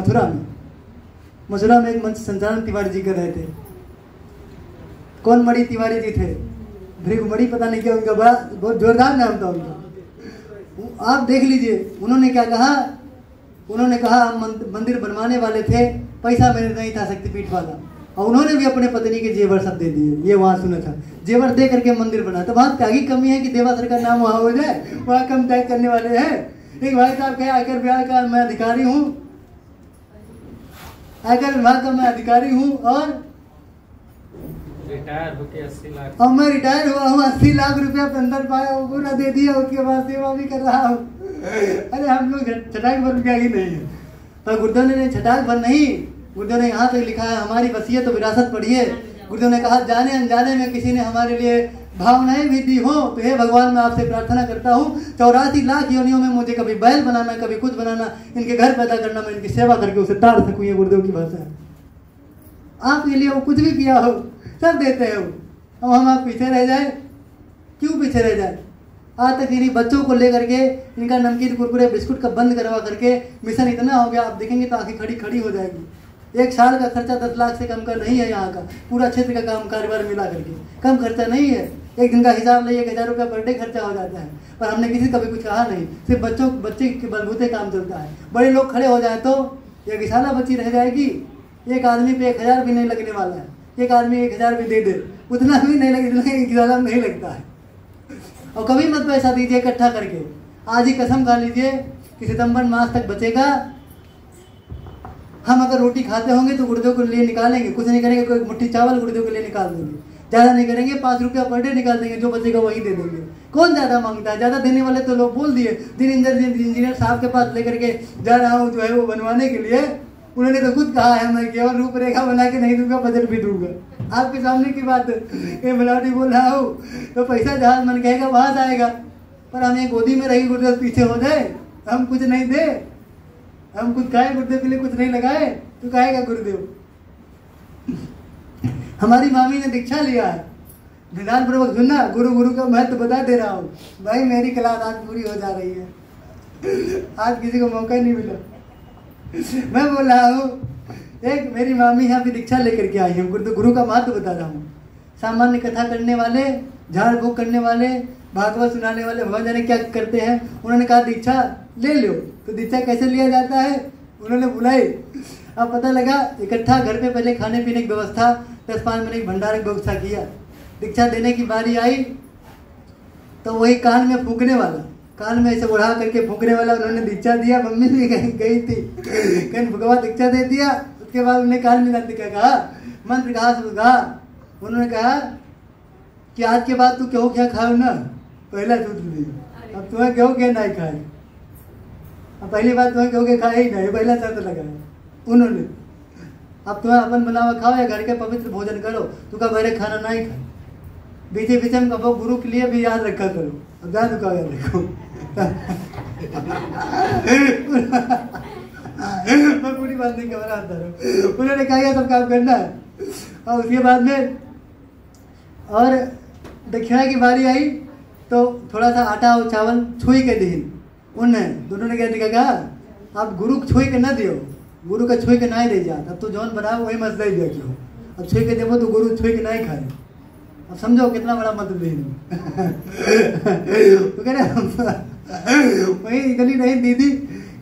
मथुरा में एक मंच संचालन तिवारी जी कर रहे थे। कौन मणि तिवारी जी थे, भृगुमणि पता नहीं क्या उनका, बड़ा बहुत जोरदार नाम था उनका। आप देख लीजिए उन्होंने क्या कहा। उन्होंने कहा हम मंदिर बनवाने वाले थे, पैसा मेरे नहीं था शक्तिपीठ वाला, और उन्होंने भी अपने पत्नी के जेवर सब दे दिए। ये वहाँ सुना था, जेवर दे करके मंदिर बना। तो वहाँ त्यागी कमी है कि देवा सर का नाम वहाँ हो जाए, वहाँ कम त्याग करने वाले हैं। एक भाई साहब कहे आयकर विभाग का मैं अधिकारी हूँ, आयकर विभाग का मैं अधिकारी हूँ, और रिटायर होके 80 लाख, और मैं रिटायर हुआ हूँ, 80 लाख रुपया पेंशन पाया, वो पूरा दे दिया, उसके बाद सेवा भी कर रहा हूँ। अरे हम लोग छटाक भर क्या ही नहीं है, पर गुरुदेव ने छटाक भर नहीं, गुरुदेव ने यहाँ तक लिखा है हमारी वसीयत तो विरासत पढ़िए। गुरुदेव ने कहा जाने अनजाने में किसी ने हमारे लिए भावनाएं भी दी हो तो हे भगवान मैं आपसे प्रार्थना करता हूँ 84 लाख योनियों में मुझे कभी बैल बनाना, कभी कुछ बनाना, इनके घर पैदा करना, मैं इनकी सेवा करके उसे तार सकूँ। ये गुरुदेव की भाषा है। आपके लिए वो कुछ भी किया हो सब देते हैं वो, अब हम आप पीछे रह जाए, क्यों पीछे रह जाए? आज तक इन्हीं बच्चों को लेकर के इनका नमकीन कुरकुरे बिस्कुट का बंद करवा करके मिशन इतना हो गया, आप देखेंगे तो आंखें खड़ी हो जाएगी। 1 साल का खर्चा 10 लाख से कम का नहीं है यहाँ का, पूरा क्षेत्र का काम कारोबार मिला करके कम खर्चा नहीं है। एक दिन का हिसाब लिए 1000 रुपया पर डे खर्चा हो जाता है, पर हमने किसी का भी कुछ कहा नहीं, सिर्फ बच्चे के बलबूते काम चलता है। बड़े लोग खड़े हो जाए तो ये विशाला बच्ची रह जाएगी। एक आदमी पे 1000 भी नहीं लगने वाला है, एक आदमी 1000 भी दे दे, उतना भी नहीं लगे, 1000 नहीं लगता है। और कभी मत पैसा दीजिए इकट्ठा करके। आज ही कसम खा लीजिए कि सितंबर मास तक बचेगा। हम अगर रोटी खाते होंगे तो गुर्दों के लिए निकालेंगे, कुछ नहीं करेंगे, कोई मुट्ठी चावल गुर्दों के लिए निकाल देंगे, ज़्यादा नहीं करेंगे, 5 रुपया पर डे निकाल देंगे, जो बचेगा वही दे देंगे। कौन ज़्यादा मांगता है? ज़्यादा देने वाले तो लोग बोल दिए। दिन इंजीनियर साहब के पास लेकर के जा रहा हूँ जो है वो बनवाने के लिए, उन्होंने तो खुद कहा है मैं केवल रूपरेखा बना के नहीं दूंगा, बजट भी दूंगा। आपके सामने की बात है, मिलावटी बोल रहा हूँ तो पैसा जहाँ मन कहेगा वहाँ से आएगा। पर हमें गोदी में रही गुर्दे पीछे हो जाए, हम कुछ नहीं दे, हम कुछ खाए गुर्दे के लिए कुछ नहीं लगाए तो कहेगा गुरुदेव। हमारी मामी ने दीक्षा लिया है, ध्यान पूर्वक सुनना, गुरु गुरु का महत्व बता दे रहा हूँ भाई। मेरी क्लास आज पूरी हो जा रही है, आज किसी को मौका ही नहीं मिला। मैं बोल रहा हूँ एक मेरी मामी यहाँ पे दीक्षा लेकर के आई है, गुरु का महत्व बता रहा हूँ। सामान्य कथा करने वाले, झाड़ फूक करने वाले, भागवत सुनाने वाले भगवान जाने क्या करते हैं। उन्होंने कहा दीक्षा ले लो, तो दीक्षा कैसे लिया जाता है उन्होंने बुलाई। अब पता लगा इकट्ठा घर पे पहले खाने पीने की व्यवस्था, 10-5 महीने की भंडारे की व्यवस्था किया। दीक्षा देने की बारी आई तो वही कान में फूकने वाला, कान में ऐसे उड़ा करके फूकने वाला उन्होंने दीक्षा दिया। मम्मी भी गई थी, कहीं भगवान दीक्षा दे दिया। उसके बाद उन्होंने कान में क्या कहा, मंत्र कहा, सब कहा। उन्होंने कहा कि आज के बाद तू क्यों क्या खाओ ना, पहला सूत्र दिया। अब तुम्हें क्यों क्या नहीं खाए, अब पहली बात तुम्हें क्यों क्या खाए ही नहीं, पहला शर्त लगाया उन्होंने। अब तुम्हें अपन बनावा खाओ या घर के पवित्र भोजन करो, तू का मेरे खाना नहीं खाए। बीचे बीचे में कहो गुरु के लिए भी याद रखा करो, अब ध्यान रखो याद रखो। मैं पूरी बात नहीं कह रहा था। उन्होंने कहा यह सब काम करना है। और उसके बाद में और दक्षिणा की बारी आई तो थोड़ा सा आटा और चावल छुई के दी उन्हें। दोनों ने क्या कहा, आप गुरु को छुई के ना दियो, गुरु का छुई के ना ही दे जात। अब तो जौन बनाओ वही मसला ही दिया क्यों, अब छुई के देवो तो गुरु छुई के ना ही खाए। अब समझो कितना बड़ा मतलब तो कह रहे वही गली नहीं दीदी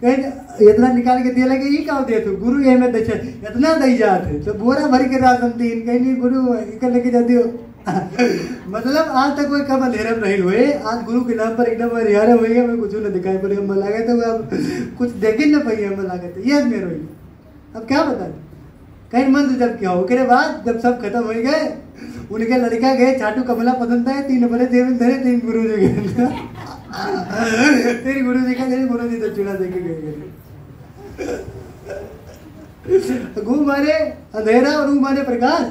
इतना निकाल के दिया लगे ये क्या दे तू गुरु ये में दे इतना दई जाते तो बोरा भर के राशन तीन कहीं नहीं गुरु इकल लेके जाती हो। मतलब आज तक कोई कम अंधेरे में नहीं हुए, आज गुरु के नाम पर एकदम रिहारे हुए हमें कुछ न दिखाई पड़े, हम लगे तो अब कुछ देखे न पाइए, हमें लगे तो ये मेरे हुई। अब क्या बता कहीं मन से जब क्या हो के बाद जब सब खत्म हो गए, उनके लड़का गए चाटू कमला पसंद है, 3 बड़े जेब धरे, 3 गुरु जी गए। तेरी गुरु जी का गुरु जी तो चूड़ा देके गए। गु मारे अंधेरा और ऊ मारे प्रकाश,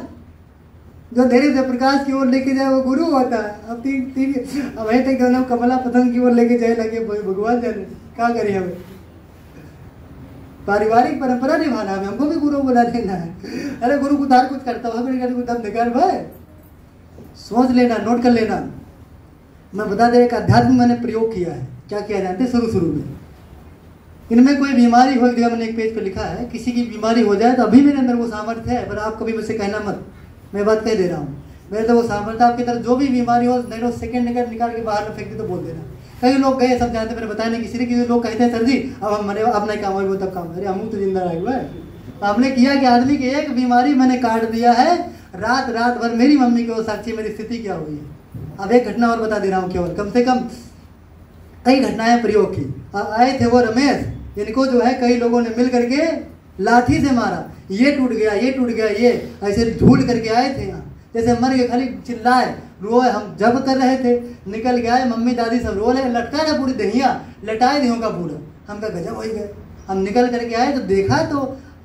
जो धीरे से प्रकाश की ओर लेके जाए वो गुरु होता है। अब तीन अब वहीं तक दोनों कमला पतंग की ओर लेके जाए लगे, भगवान जाने क्या करें हमें। पारिवारिक परंपरा निभाना है, हमको भी गुरु बुला लेना है। अरे गुरु उधार कुछ करता हो दम निकाल भाई, सोच लेना, नोट कर लेना। मैं बता दे एक अध्यात्म मैंने प्रयोग किया है, क्या किया जानते शुरू में इनमें कोई बीमारी हो गया, मैंने एक पेज पे लिखा है किसी की बीमारी हो जाए तो अभी मेरे अंदर वो सामर्थ्य है, पर आप कभी मुझसे कहना मत, मैं बात कह दे रहा हूँ। मेरे तो वो सामर्थ्य आपकी तरफ जो भी बीमारी हो नहीं सेकंड निकाल के बाहर में फेंक दे तो बोल देना। कई लोग गए सब जानते, मैंने बताया नहीं किसी ने लोग कहते हैं सर जी अब हम मरे अब नहीं काम हो तब काम। अरे हम तो जिंदा रहे हुए हमने किया कि आदमी की एक बीमारी मैंने काट दिया है, रात भर मेरी मम्मी की वो साक्षी मेरी स्थिति क्या हुई है। अब एक घटना और बता दे रहा हूँ, केवल कम से कम कई घटनाएं प्रयोग की। आए थे वो रमेश, इनको जो है कई लोगों ने मिल करके लाठी से मारा, ये टूट गया ये टूट गया, ये ऐसे झूल करके आए थे यहाँ, जैसे मर गए, खाली चिल्लाए रोए। हम जब कर रहे थे निकल गया, मम्मी दादी सब रो रहे, लटका रहे पूरी दहिया लटाए देहों का पूरा। हम का गजब हो गए, हम निकल करके आए तो देखा तो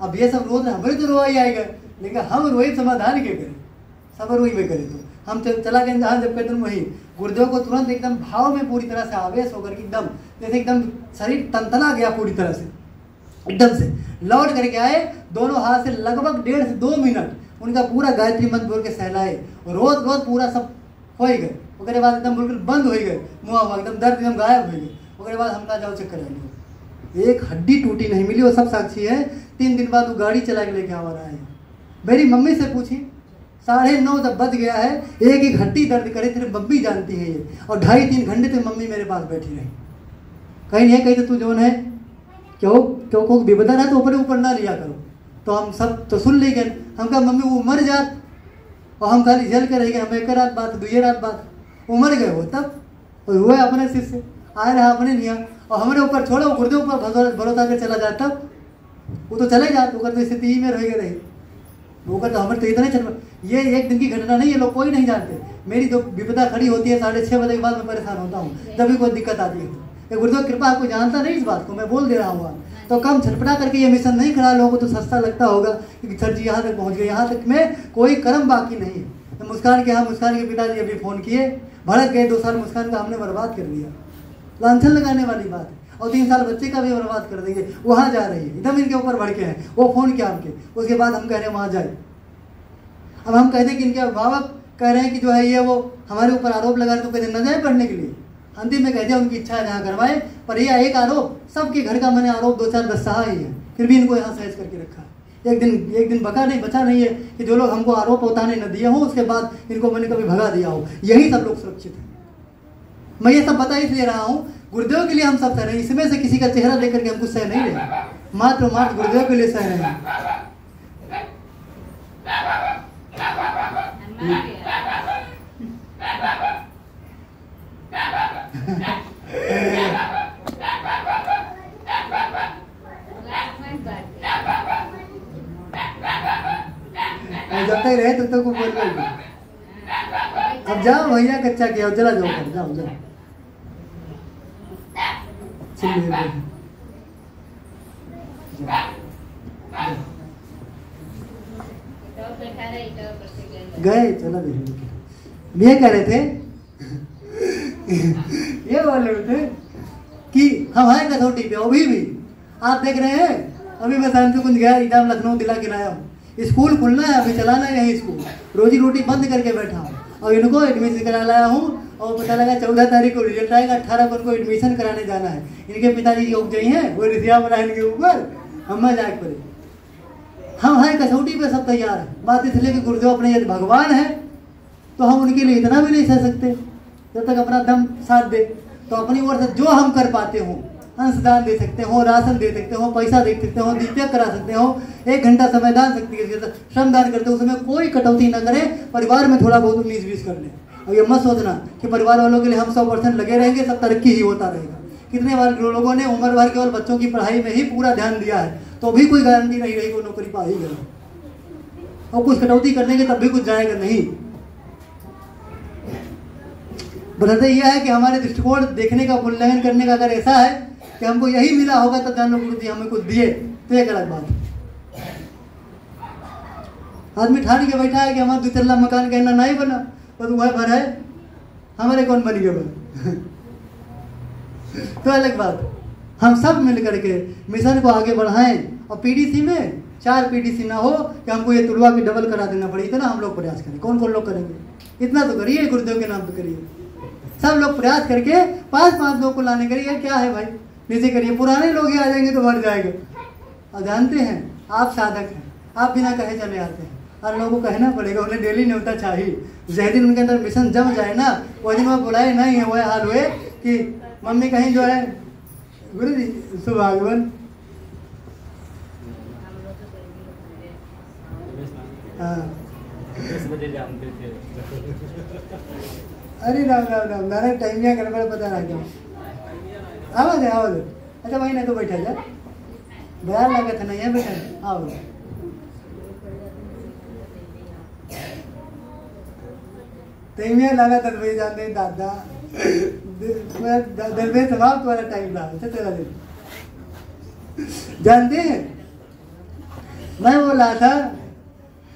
अब ये सब रोज हमें तो रोआ ही आएगा, लेकिन हम रोए समाधान क्या करें, सब रोई में करें। तो हम चला गए जहाँ जब कहते वही गुरुदेव को तुरंत एकदम भाव में पूरी तरह से आवेश होकर के एकदम जैसे एकदम शरीर तंतना गया पूरी तरह से, एकदम से लौट करके आए, दोनों हाथ से लगभग 1.5 से 2 मिनट उनका पूरा गायत्री मंत्र बोल के सहलाए, रोज पूरा सब हो गए। उसके बाद एकदम बिल्कुल बंद हो गए, मुँह हुआ एकदम दर्द एकदम गायब हो गए। उसके बाद हम ना जाओ चक्कर आएंगे, एक हड्डी टूटी नहीं मिली, वो सब साक्षी है। 3 दिन बाद वो गाड़ी चला के लेके आ रहा है। मेरी मम्मी से पूछी 9:30 जब बज गया है, एक हड्डी दर्द करे, तेरे मम्मी जानती है ये, और 2.5-3 घंटे तक मम्मी मेरे पास बैठी रही। कहीं नहीं कहीं तो तू जो है क्यों को विपदा है तो ऊपर ना लिया करो। तो हम सब तो सुन ली गए, हम कहा मम्मी वो मर जात और हम खाली जल के रह गए, हम 1 रात बाद 2 रात बाद वो मर गए हो, तब और हुआ अपने सिर से आए रहा अपने निया, और हमारे ऊपर छोड़ो, गुर्दे ऊपर भरोसा कर चला जाता, वो तो चले जाते, वो तो स्थिति ही में रह रही, वो तो हमारे तो इतना चल। ये एक दिन की घटना नहीं है, लोग कोई नहीं जानते। मेरी तो विपदा खड़ी होती है 6:30 बजे के बाद मैं परेशान होता हूँ, जब भी कोई दिक्कत आती है। ये गुरुदेव कृपा, आपको जानता नहीं इस बात को, मैं बोल दे रहा हूँ। तो कम छटपटा करके ये मिशन नहीं खड़ा, लोगों को तो सस्ता लगता होगा कि सर जी यहाँ तक पहुँच गए, यहाँ तक में कोई कर्म बाकी नहीं है। मुस्कान के यहाँ, मुस्कान के पिताजी अभी फ़ोन किए, भड़क गए, 2 साल मुस्कान का हमने बर्बाद कर दिया, लांछन लगाने वाली बात है। और 3 साल बच्चे का भी बर्बाद कर देंगे, वहाँ जा रही है, एकदम इनके ऊपर भड़के हैं। वो फ़ोन किया हमके, उसके बाद हम कह रहे हैं वहाँ जाए। अब हम कहते हैं कि इनके अभिभावक कह रहे हैं कि जो है ये वो हमारे ऊपर आरोप लगा रहे, तो कहते न जाए पढ़ने के लिए। अंतिम में कह दिया उनकी इच्छा है जहाँ करवाए, पर यह एक आरोप, सबके घर का मैंने आरोप 2-4 10 सहा ही है, फिर भी इनको यहाँ सहज करके रखा है। एक दिन बचा नहीं है कि जो लोग हमको आरोप उतारने न दिए हो, उसके बाद इनको मैंने कभी भगा दिया हो। यही सब लोग सुरक्षित हैं। मैं ये सब बता इसलिए रहा हूँ, गुरुदेव के लिए हम सब सह रहे हैं। इसमें से किसी का चेहरा देख करके हम कुछ सह नहीं रहे, मात्र गुरुदेव के लिए सह रहे हैं। जब तक रहे तब तक वो बोल रहे। अब जाओ भैया, कच्चा किया, चला जाओ, जाओ जाओ। गए, चला ये कह रहे थे ये बोल रहे थे कि हम आए कसौटी पे। अभी भी आप देख रहे हैं, अभी मैं शांति कुंज गया, एग्जाम लखनऊ दिला के लाया हूँ। स्कूल खुलना है, अभी चलाना है यही स्कूल, रोजी रोटी बंद करके बैठा हूँ। और इनको एडमिशन करा लाया हूँ, और पता लगा 14 तारीख को रिजल्ट आएगा, 18 को उनको एडमिशन कराने जाना है। इनके पिताजी की उपजई हैं, वो रिसिया बना इनके ऊपर, हम जाग पड़े। हम हैं कसौटी पे, सब तैयार है। बात इसलिए कि गुरुदेव अपने यदि भगवान है तो हम उनके लिए इतना भी नहीं सह सकते जब तक अपना दम साथ दे। तो अपनी ओर से जो हम कर पाते हो, अंशदान दे सकते हो, राशन दे सकते हो, पैसा दे सकते हो, दीपक करा सकते हो, 1 घंटा समय दान सकती है, श्रमदान करते हो, उसमें कोई कटौती न करें। परिवार में थोड़ा बहुत 19-20 कर लें। और ये मत सोचना कि परिवार वालों के लिए हम 100% लगे रहेंगे, सब तरक्की ही होता रहेगा। कितने बार लोगों ने उम्र भर केवल बच्चों की पढ़ाई में ही पूरा ध्यान दिया है, तो भी कोई गारंटी नहीं रही वो नौकरी पा ही गया। और कुछ कटौती कर देंगे तब भी कुछ जाएगा नहीं। बदलते यह है कि हमारे दृष्टिकोण देखने का, मूल्यांकन करने का अगर ऐसा है कि हमको यही मिला होगा तब जान लो गुरु जी हमें कुछ दिए, तो एक अलग बात है। आदमी ठान के बैठा है कि हमारा 2 तल्ला मकान कहना नहीं बना, तो वह भर है, हमारे कौन बन गया बन तो अलग बात। हम सब मिल करके मिशन को आगे बढ़ाएं। और पीडीसी में 4 पीडीसी ना हो कि हमको ये तुलवा की डबल करा देना पड़े, इतना हम लोग प्रयास करें। कौन कौन लोग करेंगे? इतना तो करिए, गुरुदेव के नाम पे करिए। सब लोग प्रयास करके 5-5 लोग को लाने करिए। क्या है भाई, नीचे करिए, पुराने लोग ही आ जाएंगे तो बढ़ जाएगा। और जानते हैं आप साधक हैं, आप बिना कहे चले आते हैं, और लोगों को कहना पड़ेगा, उन्हें डेली न्योता चाहिए। जय दिन उनके अंदर मिशन जम जाए ना, वह दिन वो बुलाए नहीं है। वह हाल हुए कि मम्मी कहीं जो है गुरु जी सुभागवन, हाँ अरे राम राम राम नारायण टाइमिया गड़बड़ पता ना क्यों आवाज है आवाज। अच्छा वही नहीं तो बैठा जा, बयान लगा था नहीं है बैठा, आओ टाइमिया लगा था भाई, जानते हैं दादा दरबार समाप्त वाला टाइम था। अच्छा तेरा दिन जानते हैं, मैं बोल रहा था,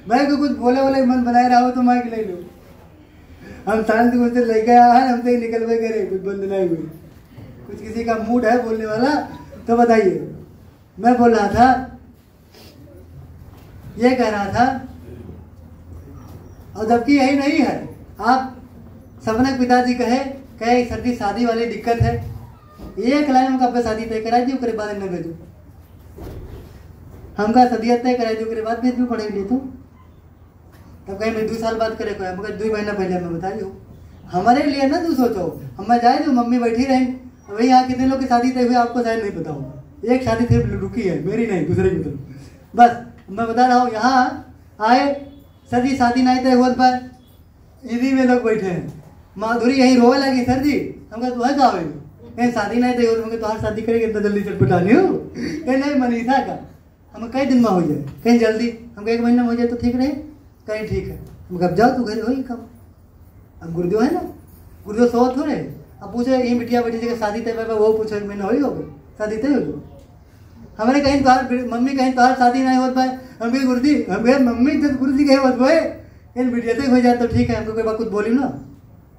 मैं को कुछ बोले वाले मन बनाए रहा हो तो मैं ले लूँ। हम शांति को लेके आया है, हमसे ही निकल गए करे, कुछ बंद नहीं हुई। कुछ किसी का मूड है बोलने वाला तो बताइए। मैं बोल रहा था, ये कह रहा था, और जबकि यही नहीं है। आप सपना पिताजी कहे सर्दी शादी वाली दिक्कत है, एक लाइन में कब शादी तय करा दी, उसके बाद न भेजो, हमका सदियत तय करा दी, उसके बाद भेज भी पड़ेगी तो। तब कहीं मैं 2 साल बाद करे कोई, मगर 2 महीना पहले मैं बता दो, हमारे लिए ना तू सोचो, हम जाए जो मम्मी बैठी रही। वही यहाँ कितने लोग की शादी तय हुई आपको शायद नहीं पता होगा। एक शादी सिर्फ रुकी है, मेरी नहीं, दूसरे की तरफ। बस मैं बता रहा हूँ, यहाँ आए सर जी शादी नहीं तय हुआ पर इसी में लोग बैठे हैं। माधुरी यही रोए लगी, सर जी हम कहा तुम्हें कहा हुई कहीं शादी नहीं थी, और हम तुम्हारी शादी करेंगे इतना जल्दी चटपटानी हो कहीं नहीं मनीषा का हमें कई दिन में हो जाए, कहीं जल्दी हम 1 महीना में हो जाए तो ठीक रहे, कहीं ठीक है हम कब जाओ तू घर हो ही कब। अब गुरुदेव है ना, गुरुदेव सो थोड़े, अब पूछे ये बिटिया बेटी जी शादी तय वो पूछे मैंने हो ही हो गई शादी तय हो गई। हमारे कहीं तो मम्मी कहीं तो शादी नहीं हो पाए, हम कहीं गुरुजी हम कहे मम्मी जब गुरुजी कहे होत हुए इन बिटिया तक हो जाए तो ठीक है, हमको कोई बात कुछ बोली ना,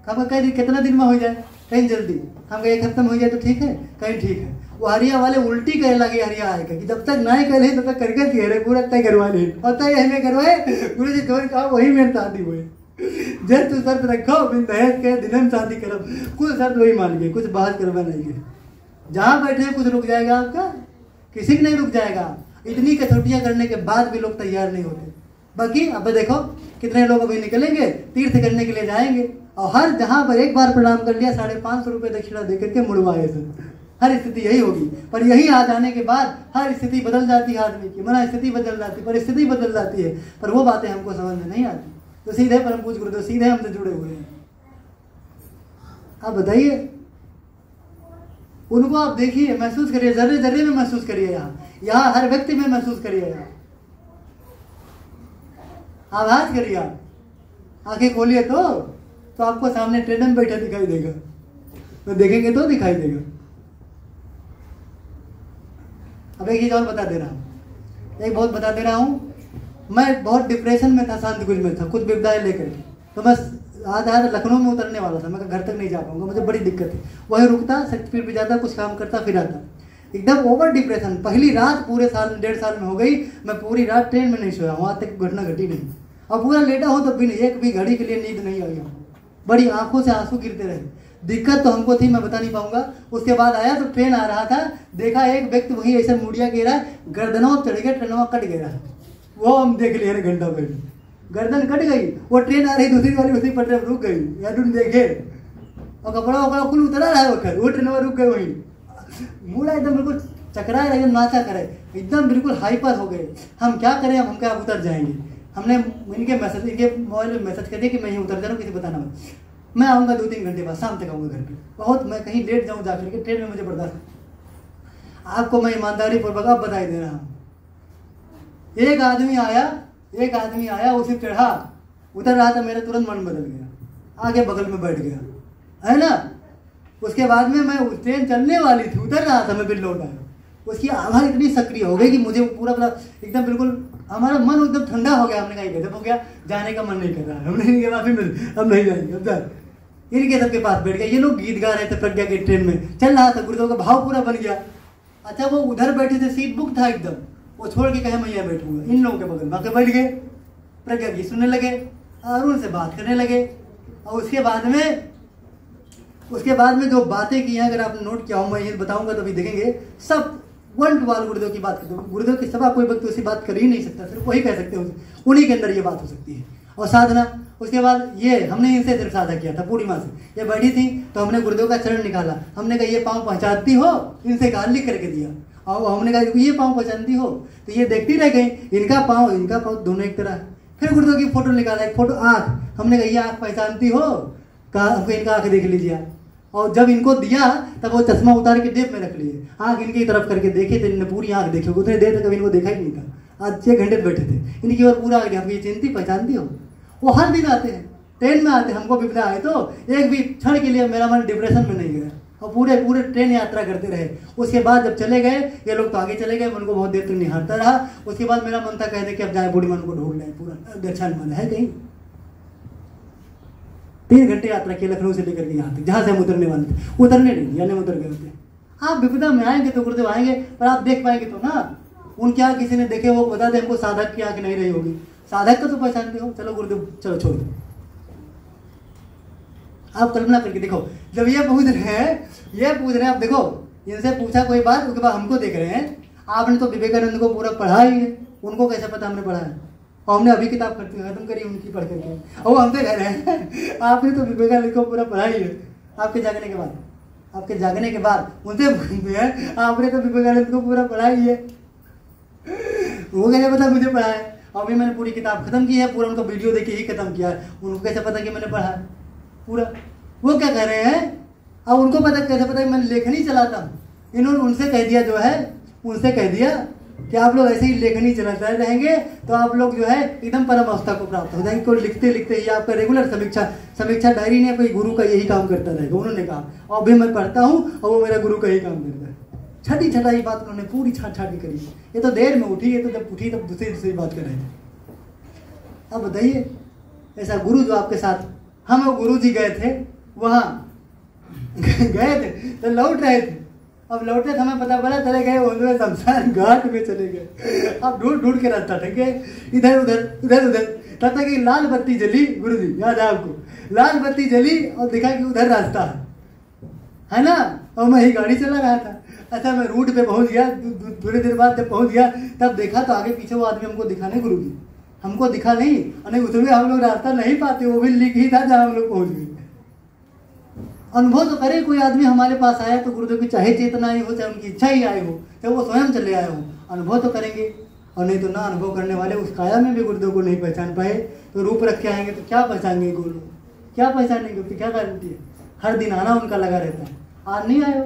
हम कहीं कितना दिन में हो जाए, कहीं जल्दी हम 1 हफ्ते में हो जाए तो ठीक है, कहीं ठीक है। वो हरिया वाले उल्टी करे लगे, हरिया आएगा कि जब तक नहीं करे तब तक करके चेहरे पूरा तय करवा ले और तय हमें करवाए गुरु जी जो कहा वही मेरे शादी हुए। जब तू शर्त रखो बिन दहेज के दिन में शादी करो, कुछ शर्त वही मान गए, कुछ बात करवा नहीं है। जहाँ बैठे कुछ रुक जाएगा आपका, किसी को नहीं रुक जाएगा। इतनी कसौटियाँ करने के बाद भी लोग तैयार नहीं होते। बाकी अब देखो कितने लोग अभी निकलेंगे तीर्थ करने के लिए जाएंगे और हर जहाँ पर एक बार प्रणाम कर लिया 550 रुपये दक्षिणा दे करके मुड़वाए सर। हर स्थिति यही होगी, पर यही आ जाने के बाद हर स्थिति बदल जाती है आदमी की, मना स्थिति बदल जाती है, परिस्थिति बदल जाती है, पर वो बातें हमको समझ में नहीं आती। तो सीधे परम पूज्य गुरुदेव सीधे हमसे जुड़े हुए हैं। आप बताइए उनको, आप देखिए महसूस करिए, जर्रे जर्रे में महसूस करिए, यहाँ हर व्यक्ति में महसूस करिए, यहाँ आवाज करिए। आप आंखें खोलिए तो आपको सामने ट्रेन में बैठा दिखाई देगा, तो देखेंगे तो दिखाई देगा। अब एक चीज और बता दे रहा हूँ, एक बहुत बता दे रहा हूँ। मैं बहुत डिप्रेशन में था, शांति कुंज में था, कुछ विपदाएं लेकर के, तो मैं आधा लखनऊ में उतरने वाला था, मैं घर तक नहीं जा पाऊंगा, मुझे बड़ी दिक्कत थी। वहीं रुकता, शक्तिपीठ भी जाता, कुछ काम करता, फिर आता, एकदम ओवर डिप्रेशन। पहली रात पूरे साल 1.5 साल में हो गई, मैं पूरी रात ट्रेन में नहीं सोया हूँ, आज तक घटना घटी नहीं। और पूरा लेटा हूँ तो भी नहीं, एक भी घड़ी के लिए नींद नहीं आई हूँ, बड़ी आंखों से आंसू गिरते रहे। दिक्कत तो हमको थी, मैं बता नहीं पाऊंगा। उसके बाद आया तो ट्रेन आ रहा था, देखा एक व्यक्ति वही ऐसे मुड़िया गिरा, गर्दनों चढ़ गया, ट्रेनवा कट गया, वो हम देख लिया घंटा भर, गर्दन कट गई। वो ट्रेन आ रही दूसरी वाली उसी पटरी रुक गई, यार देखे और कपड़ा वपड़ा कुल उतरा रहा है, वो ट्रेनवा रुक गए वहीं। मुड़ा एकदम बिल्कुल चकरा रहे, एकदम नाचा करे, एकदम बिल्कुल हाइपर हो गए। हम क्या करें, अब हम क्या उतर जाएंगे। हमने इनके मैसेज, इनके मोबाइल में मैसेज कर दिया कि मैं यहीं उतर जा रहा हूँ, किसी बताना मत, मैं आऊँगा 2-3 घंटे बाद, शाम तक आऊँगा घर पे। बहुत मैं कहीं लेट जाऊँ जा फिर के, ट्रेन में मुझे बर्दाश्त। आपको मैं ईमानदारी पूर्वक अब बताई दे रहा हूँ। एक आदमी आया, उसे चढ़ा, उतर रहा था, मेरा तुरंत मन बदल गया, आगे बगल में बैठ गया, है ना। उसके बाद में मैं उस ट्रेन चलने वाली थी, उतर रहा था, मैं फिर लौट आया। उसकी आवाज़ इतनी सक्रिय हो गई कि मुझे पूरा एकदम बिल्कुल हमारा मन एकदम ठंडा हो गया। हमने कहा गजब हो गया, जाने का मन नहीं कर रहा है, हमने माफी मिल, अब नहीं जाएंगे, अब जा। इनके सबके पास बैठ गए, ये लोग गीत गा रहे थे प्रज्ञा के, ट्रेन में चल रहा था, गुरुदेव का भाव पूरा बन गया। अच्छा वो उधर बैठे थे, सीट बुक था एकदम, वो छोड़ के कहे मैं यहाँ बैठूंगा, इन लोगों के बगल में बैठ गए, प्रज्ञा गीत सुनने लगे और उनसे बात करने लगे। और उसके बाद में जो बातें की हैं, अगर आपने नोट किया हो, मैं ये बताऊंगा तो अभी देखेंगे, सब 1 to 1 गुरुदेव की बात करते हैं। गुरुदेव के सिवा कोई व्यक्ति ऐसी बात कर ही नहीं सकता, सिर्फ वही कह सकते हैं, उन्हीं के अंदर ये बात हो सकती है। और साधना, उसके बाद ये हमने इनसे सिर्फ साधा किया था, पूर्णिमा से ये बैठी थी तो हमने गुरुदेव का चरण निकाला, हमने कहा ये पाँव पहचानती हो, इनसे कहा लिख करके दिया, और हमने कहा ये पाँव पहचानती हो, तो ये देखती रह गई, इनका पाँव दोनों एक तरह है। फिर गुरुदेव की फोटो निकाला, एक फोटो आँख, हमने कहा ये आँख पहचानती हो, कहा हमको इनका आँख देख लीजिए। और जब इनको दिया तब वो चश्मा उतार के जेब में रख लिए, आँख इनकी तरफ करके देखे थे, इन्होंने पूरी आँख देखी, उतने देर तक कभी इनको देखा ही नहीं था। आज 6 घंटे बैठे थे, इनकी ओर पूरा आ गया, हम ये चिंती पहचानती हो। वो हर दिन आते हैं, ट्रेन में आते हैं, हमको विपदा आए तो एक भी क्षण के लिए मेरा मन डिप्रेशन में नहीं गया, और पूरे ट्रेन यात्रा करते रहे। उसके बाद जब चले गए ये लोग तो आगे चले गए, मैं उनको बहुत देर तक निहारता रहा। उसके बाद मेरा मन था कहते कि अब जाए बूढ़ी मन को ढूंढ लें, पूरा दर्शन मन है कहीं। 3 घंटे यात्रा की लखनऊ से लेकर के यहाँ तक, जहाँ से हम उतरने वाले थे, उतरने नहीं दिया, नहीं उतर गए होते। आप विपदा में आएंगे तो गुरुदेव आएंगे, पर आप देख पाएंगे तो ना, उनके यहाँ किसी ने देखे वो बता दे हमको साधक की आँख नहीं रही होगी, साधक का तो पहचानते हो, चलो गुरुदेव चलो छोड़ दो। आप कल्पना करके देखो, जब ये पूछ रहे हैं, आप देखो इनसे पूछा कोई बात, उसके बाद हमको देख रहे हैं। आपने तो विवेकानंद को पूरा पढ़ा ही है, उनको कैसे पता हमने पढ़ा है, और हमने अभी किताब खत्म करी उनकी पढ़ करके, और हमसे कह रहे हैं आपने तो विवेकानंद को पूरा पढ़ा ही है। आपके जागने के बाद उनसे पूछते हैं आपने तो विवेकानंद को पूरा पढ़ा ही है, वो कैसे पता मुझे पढ़ा है, और अभी मैंने पूरी किताब खत्म की है, पूरा उनका वीडियो देख के ही खत्म किया है, उनको कैसे पता कि मैंने पढ़ा है पूरा। वो क्या कह रहे हैं, अब उनको पता कैसे पता कि मैं लेखनी चलाता हूँ। इन्होंने उनसे कह दिया, जो है उनसे कह दिया कि आप लोग ऐसे ही लेखनी चलाते रहेंगे तो आप लोग जो है एकदम परम अवस्था को प्राप्त हो जाएंगे। कोई लिखते लिखते ही आपका रेगुलर समीक्षा डायरी नहीं, कोई गुरु का यही काम करता रहेगा। उन्होंने कहा, और भी मैं पढ़ता हूँ और वो मेरा गुरु का ही काम करता है। छठी छठाई बात उन्होंने पूरी छाटी करी। ये तो देर में उठी, ये तो जब उठी तब दूसरी बात कर रहे थे। अब बताइए, ऐसा गुरु जो आपके साथ, हम वो गुरु जी गए थे वहाँ गए थे तो लौट रहे थे। अब लौटे तो हमें पता पड़ा, चले गए उन्होंने शमशान घाट में चले गए। अब ढूंढ के रास्ता थे इधर उधर तब तक एक लाल बत्ती जली। गुरु जी याद है आपको, लाल बत्ती जली और देखा कि उधर रास्ता है ना, और मैं ही गाड़ी चला रहा था। अच्छा, मैं रूट पे पहुंच गया। थोड़ी देर बाद जब पहुंच गया तब देखा तो आगे पीछे वो आदमी हमको दिखा नहीं। गुरु जी हमको दिखा नहीं, और उसमें हम लोग रास्ता नहीं पाते, वो भी लिख ही था जहाँ हम लोग पहुंच गए। अनुभव तो करे, कोई आदमी हमारे पास आया तो गुरुदेव की चाहे चेतना आई हो, चाहे उनकी इच्छा ही आई हो, चाहे वो स्वयं चले आए हो, अनुभव तो करेंगे। और नहीं तो ना अनुभव करने वाले उस काया में भी गुरुदेव को नहीं पहचान पाए तो रूप रख के आएंगे तो क्या पहचानेंगे गुरु, क्या पहचानेंगे, उसकी क्या गारंटी है। हर दिन आना उनका लगा रहता है, आज नहीं आए हो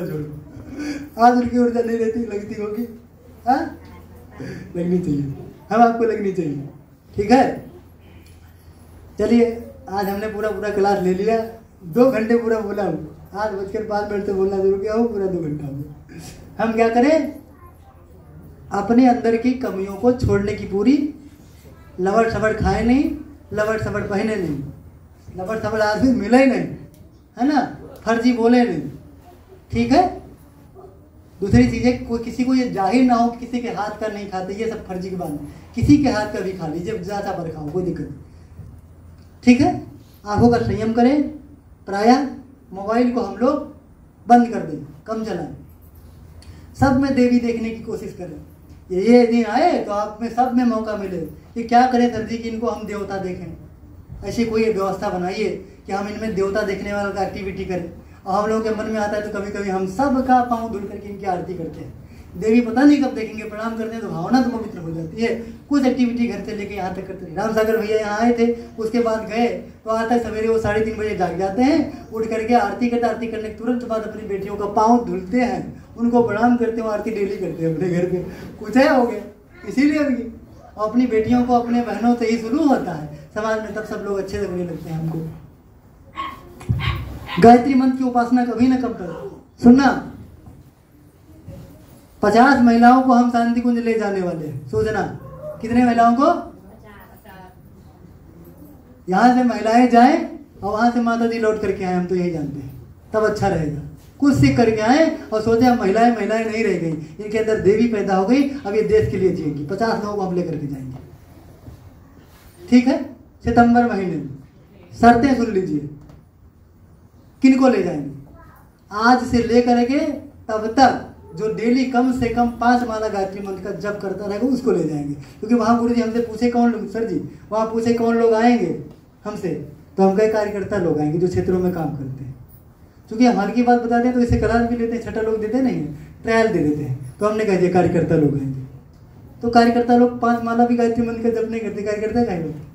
छोड़ो, आज उनकी ऊर्जा नहीं रहती, लगती होगी, लगनी चाहिए, हम आपको लगनी चाहिए। ठीक है, चलिए आज हमने पूरा क्लास ले लिया। 2 घंटे पूरा बोला हूँ, 8:05 से बोलना शुरू किया हूँ, पूरा 2 घंटा हो गया। हम क्या करें, अपने अंदर की कमियों को छोड़ने की पूरी, लवड़ सवड़ खाए नहीं, लवड़ सवड़ पहने नहीं, लवड़ सवड़ आदमी मिले ही नहीं, है ना, फर्जी बोले नहीं। ठीक है, दूसरी चीजें कोई किसी को ये जाहिर ना हो कि किसी के हाथ का नहीं खाते, ये सब फर्जी की बात है। किसी के हाथ का भी खा लीजिए, ज़्यादा पर खाओ, कोई दिक्कत नहीं। ठीक है, आंखों का संयम करें, प्रायः मोबाइल को हम लोग बंद कर दें, कम चलाएं, सब में देवी देखने की कोशिश करें। ये दिन आए तो आप में सब में मौका मिले कि क्या करें सर जी कि इनको हम देवता देखें। ऐसी कोई व्यवस्था बनाइए कि हम इनमें देवता देखने वाला का एक्टिविटी करें। और हम लोगों के मन में आता है तो कभी कभी हम सब का पाँव धुल करके इनकी आरती करते हैं। देवी पता नहीं कब देखेंगे, प्रणाम करते हैं तो भावना तो पवित्र हो जाती है। कुछ एक्टिविटी घर से लेके यहाँ तक करते हैं। राम सागर भैया यहाँ आए थे, उसके बाद गए तो आज तक सवेरे वो 3:30 बजे जाग जाते हैं, उठ करके आरती करने के तुरंत बाद अपनी बेटियों का पाँव धुलते हैं, उनको प्रणाम करते हैं, आरती डेली करते हैं अपने घर पे। कुछ है हो गया, इसीलिए उनकी और अपनी बेटियों को अपने बहनों से ही शुरू होता है समाज में, तब सब लोग अच्छे लगने लगते हैं हमको। गायत्री मंत्र की उपासना कभी ना कम करो। सुनना, 50 महिलाओं को हम शांति कुंज ले जाने वाले हैं। सोचना कितने महिलाओं को, यहाँ से महिलाएं जाएं और वहां से माता जी लौट करके आए, हम तो यही जानते हैं, तब अच्छा रहेगा। कुछ सीख करके आए और सोचे हम महिलाएं नहीं रह गई, इनके अंदर देवी पैदा हो गई, अब ये देश के लिए जिएंगी। 50 लोगों को हम लेकर के जाएंगे। ठीक है, सितंबर महीने में शर्तें सुन लीजिए, किनको ले जाएंगे। आज से लेकर के तब तक जो डेली कम से कम 5 माला गायत्री मंत्र का जप करता रहेगा उसको ले जाएंगे। क्योंकि वहाँ गुरु जी हमसे पूछे कौन लोग, सर जी वहाँ पूछे कौन लोग आएंगे हमसे, तो हम कई कार्यकर्ता लोग आएंगे जो क्षेत्रों में काम करते हैं। क्योंकि हम हल्की बात बताते हैं तो इसे क्लास भी लेते हैं, छठा लोग देते नहीं है, ट्रायल दे देते हैं, तो हमने कह दिया कार्यकर्ता लोग आएंगे। तो कार्यकर्ता लोग 5 माला भी गायत्री मंत्र का जप नहीं करते, कार्यकर्ता क्या करते।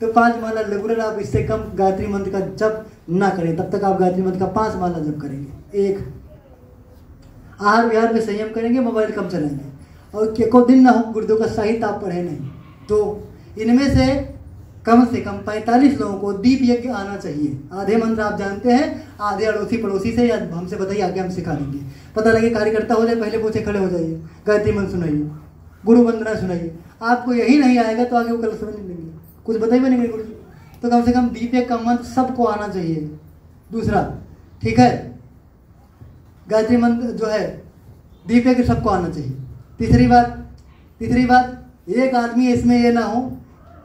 तो 5 माला रेगुलर आप इससे कम गायत्री मंत्र का जप ना करें, तब तक आप गायत्री मंत्र का 5 माला जप करेंगे। 1, आहार विहार में संयम करेंगे, मोबाइल कम चलाएंगे, और एको दिन ना हो गुरुदेव का साहित्य आप पढ़े नहीं। तो इनमें से कम 45 लोगों को दीप यज्ञ आना चाहिए। आधे मंत्र आप जानते हैं, आधे अड़ोसी पड़ोसी से या हमसे बताइए, आगे हम सिखा देंगे। पता लगे कार्यकर्ता हो जाए, पहले पूछे खड़े हो जाइए, गायत्री मंत्र सुनाइए, गुरु वंदना सुनाइए। आपको यही नहीं आएगा तो आगे वो कल समझ नहीं लेंगे, कुछ बताइए नहीं गुरु। तो कम से कम दीप यज्ञ का मंत्र सबको आना चाहिए। दूसरा, ठीक है, गायत्री मंत्र जो है दीप यज्ञ सबको आना चाहिए। तीसरी बात, एक आदमी इसमें ये ना हो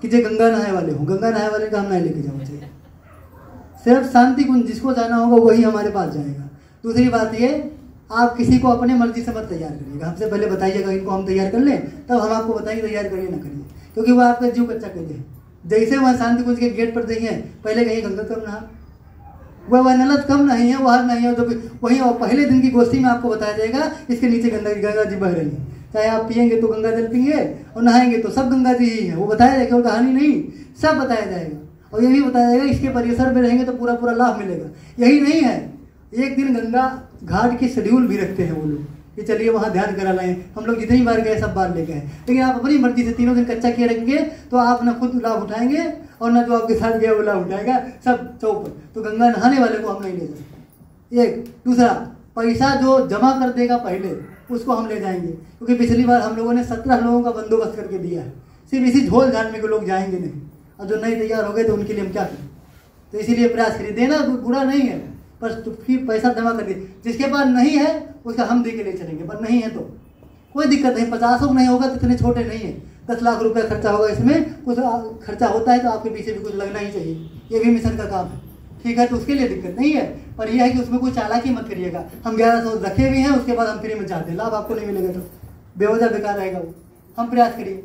कि जो गंगा नहाए वाले हो, गंगा नहाए वाले का हम नहीं लेके जाना चाहिए। सिर्फ शांति कुंज जिसको जाना होगा वही हमारे पास जाएगा। दूसरी बात ये, आप किसी को अपने मर्जी से मत तैयार करिएगा, हमसे पहले बताइएगा इनको हम तैयार कर लें, तब हम आपको बताएंगे तैयार करिए ना करिए, क्योंकि वो आपका जीव कच्चा कर दे। जैसे वहाँ शांति कुंज के गेट पर देंगे, पहले कहीं गंगा कम नहा, वह नलत कम नहीं है, वह नहीं है, तो वहीं और पहले दिन की गोष्ठी में आपको बताया जाएगा इसके नीचे गंगा जी बह रही है। चाहे आप पियेंगे तो गंगा जल पिएंगे और नहाएंगे तो सब गंगा जी ही है। वो बताया जाएगा, वो कहानी नहीं, सब बताया जाएगा। और ये भी बताया जाएगा इसके परिसर में रहेंगे तो पूरा पूरा लाभ मिलेगा। यही नहीं है, एक दिन गंगा घाट की शेड्यूल भी रखते हैं वो लोग कि चलिए वहाँ ध्यान करा लाएं। हम लोग जितनी बार गए सब बार ले गए, लेकिन आप अपनी मर्जी से 3 दिन कच्चा किए रखेंगे तो आप ना खुद लाभ उठाएंगे और ना जो आपके साथ गया वो लाभ उठाएगा, सब चौपट। तो गंगा नहाने वाले को हम नहीं ले जाएंगे। एक दूसरा, पैसा जो जमा कर देगा पहले उसको हम ले जाएंगे, क्योंकि पिछली बार हम लोगों ने 17 लोगों का बंदोबस्त करके दिया है। सिर्फ इसी झोल झाल में को लोग जाएंगे नहीं, और जो नहीं तैयार हो गए तो उनके लिए हम क्या करें। तो इसीलिए प्रयास करिए, देना बुरा नहीं है, पर फिर पैसा जमा कर दिए। जिसके पास नहीं है उसका हम दे के ले चलेंगे, पर नहीं है तो कोई दिक्कत नहीं। 50 नहीं होगा तो इतने छोटे नहीं है, 10 लाख रुपया खर्चा होगा, इसमें कुछ खर्चा होता है तो आपके पीछे भी कुछ लगना ही चाहिए, ये भी मिशन का काम है, ठीक है। तो उसके लिए दिक्कत नहीं है, पर यह है कि उसमें कोई चालाकी मत करिएगा। हम 1100 रखे भी हैं, उसके बाद हम फ्री में चाहते हैं, लाभ आपको नहीं मिलेगा तो बेवजह बेकार रहेगा वो। हम प्रयास करिए।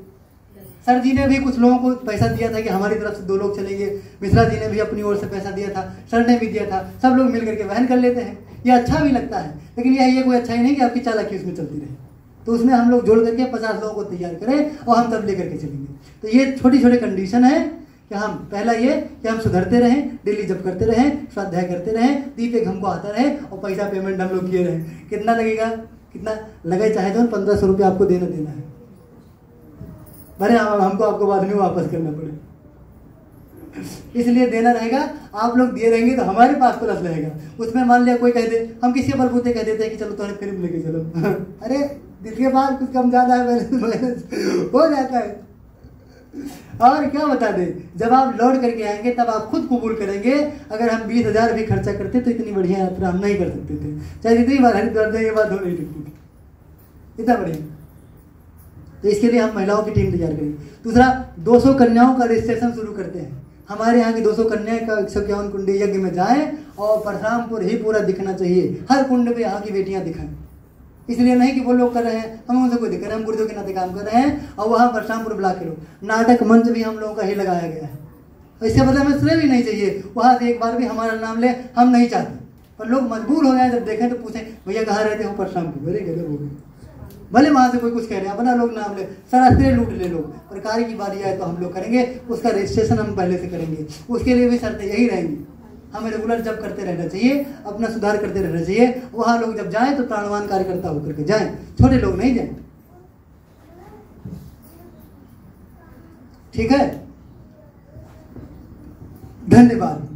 सर जी ने भी कुछ लोगों को पैसा दिया था कि हमारी तरफ से 2 लोग चलेंगे, मिश्रा जी ने भी अपनी ओर से पैसा दिया था, सर ने भी दिया था, सब लोग मिल करके वहन कर लेते हैं, ये अच्छा भी लगता है। लेकिन ये कोई अच्छा ही नहीं कि आपकी चालाकी उसमें चलती रहे। तो उसमें हम लोग जोड़ करके 50 लोगों को तैयार करें और हम तब लेकर के चलेंगे। तो ये छोटी छोटी कंडीशन है कि हम, पहला ये कि हम सुधरते रहें, डेली जप करते रहें, स्वाध्याय करते रहें, दीप एक हमको आता रहे और पैसा पेमेंट हम लोग किए रहें। कितना लगेगा, कितना लगे चाहे तो 1500 रुपये आपको देना है, भले हमको आपको बाद में वापस करना पड़े, इसलिए देना रहेगा। आप लोग दिए रहेंगे तो हमारे पास प्लस रहेगा। उसमें मान लिया कोई कह दे, हम किसी बलबूते कह देते हैं कि चलो तुम्हारे फिल्म लेके चलो अरे दिल के बाद कुछ कम ज्यादा है, हो जाता है। और क्या बता दे, जब आप लौट करके आएंगे तब आप खुद कबूल करेंगे, अगर हम 20,000 भी खर्चा करते तो इतनी बढ़िया यात्रा हम नहीं कर सकते थे, चाहे जितनी बार हरिद्वार जाए ये बात हो नहीं सकती थी, इतना बढ़िया। तो इसके लिए हम महिलाओं की टीम तैयार करेंगे। दूसरा, 200 कन्याओं का रजिस्ट्रेशन शुरू करते हैं। हमारे यहाँ की 200 कन्याएं का 151 कुंडी यज्ञ में जाएं और परशुरामपुर ही पूरा दिखना चाहिए, हर कुंड में यहाँ की बेटियां दिखाएं। इसलिए नहीं कि वो लोग कर रहे हैं, हम उनसे कोई दिक्कत है, हम गुरुदेव के नाते काम कर रहे हैं। और वहाँ परशुरामपुर ब्लॉक के लोग, नाटक मंच भी हम लोगों का ही लगाया गया है। इससे बदले हमें श्रेय भी नहीं चाहिए, वहाँ से एक बार भी हमारा नाम ले हम नहीं चाहते, पर लोग मजबूर हो गए, जब देखें तो पूछें भैया कहाँ रहते हो, परशुरामपुर। अरे गजब हो गए, भले वहाँ से कोई कुछ कह रहे हैं, अपना लोग नाम ले, सरास्त्रे लूट ले लोग, पर कार्य की बारी आए तो हम लोग करेंगे, उसका रजिस्ट्रेशन हम पहले से करेंगे। उसके लिए भी शर्तें यही रहेंगी, हमें रेगुलर जब करते रहना चाहिए, अपना सुधार करते रहना चाहिए। वहाँ लोग जब जाएं तो प्राणवान कार्यकर्ता होकर के जाएं, छोटे लोग नहीं जाएं, ठीक है। धन्यवाद।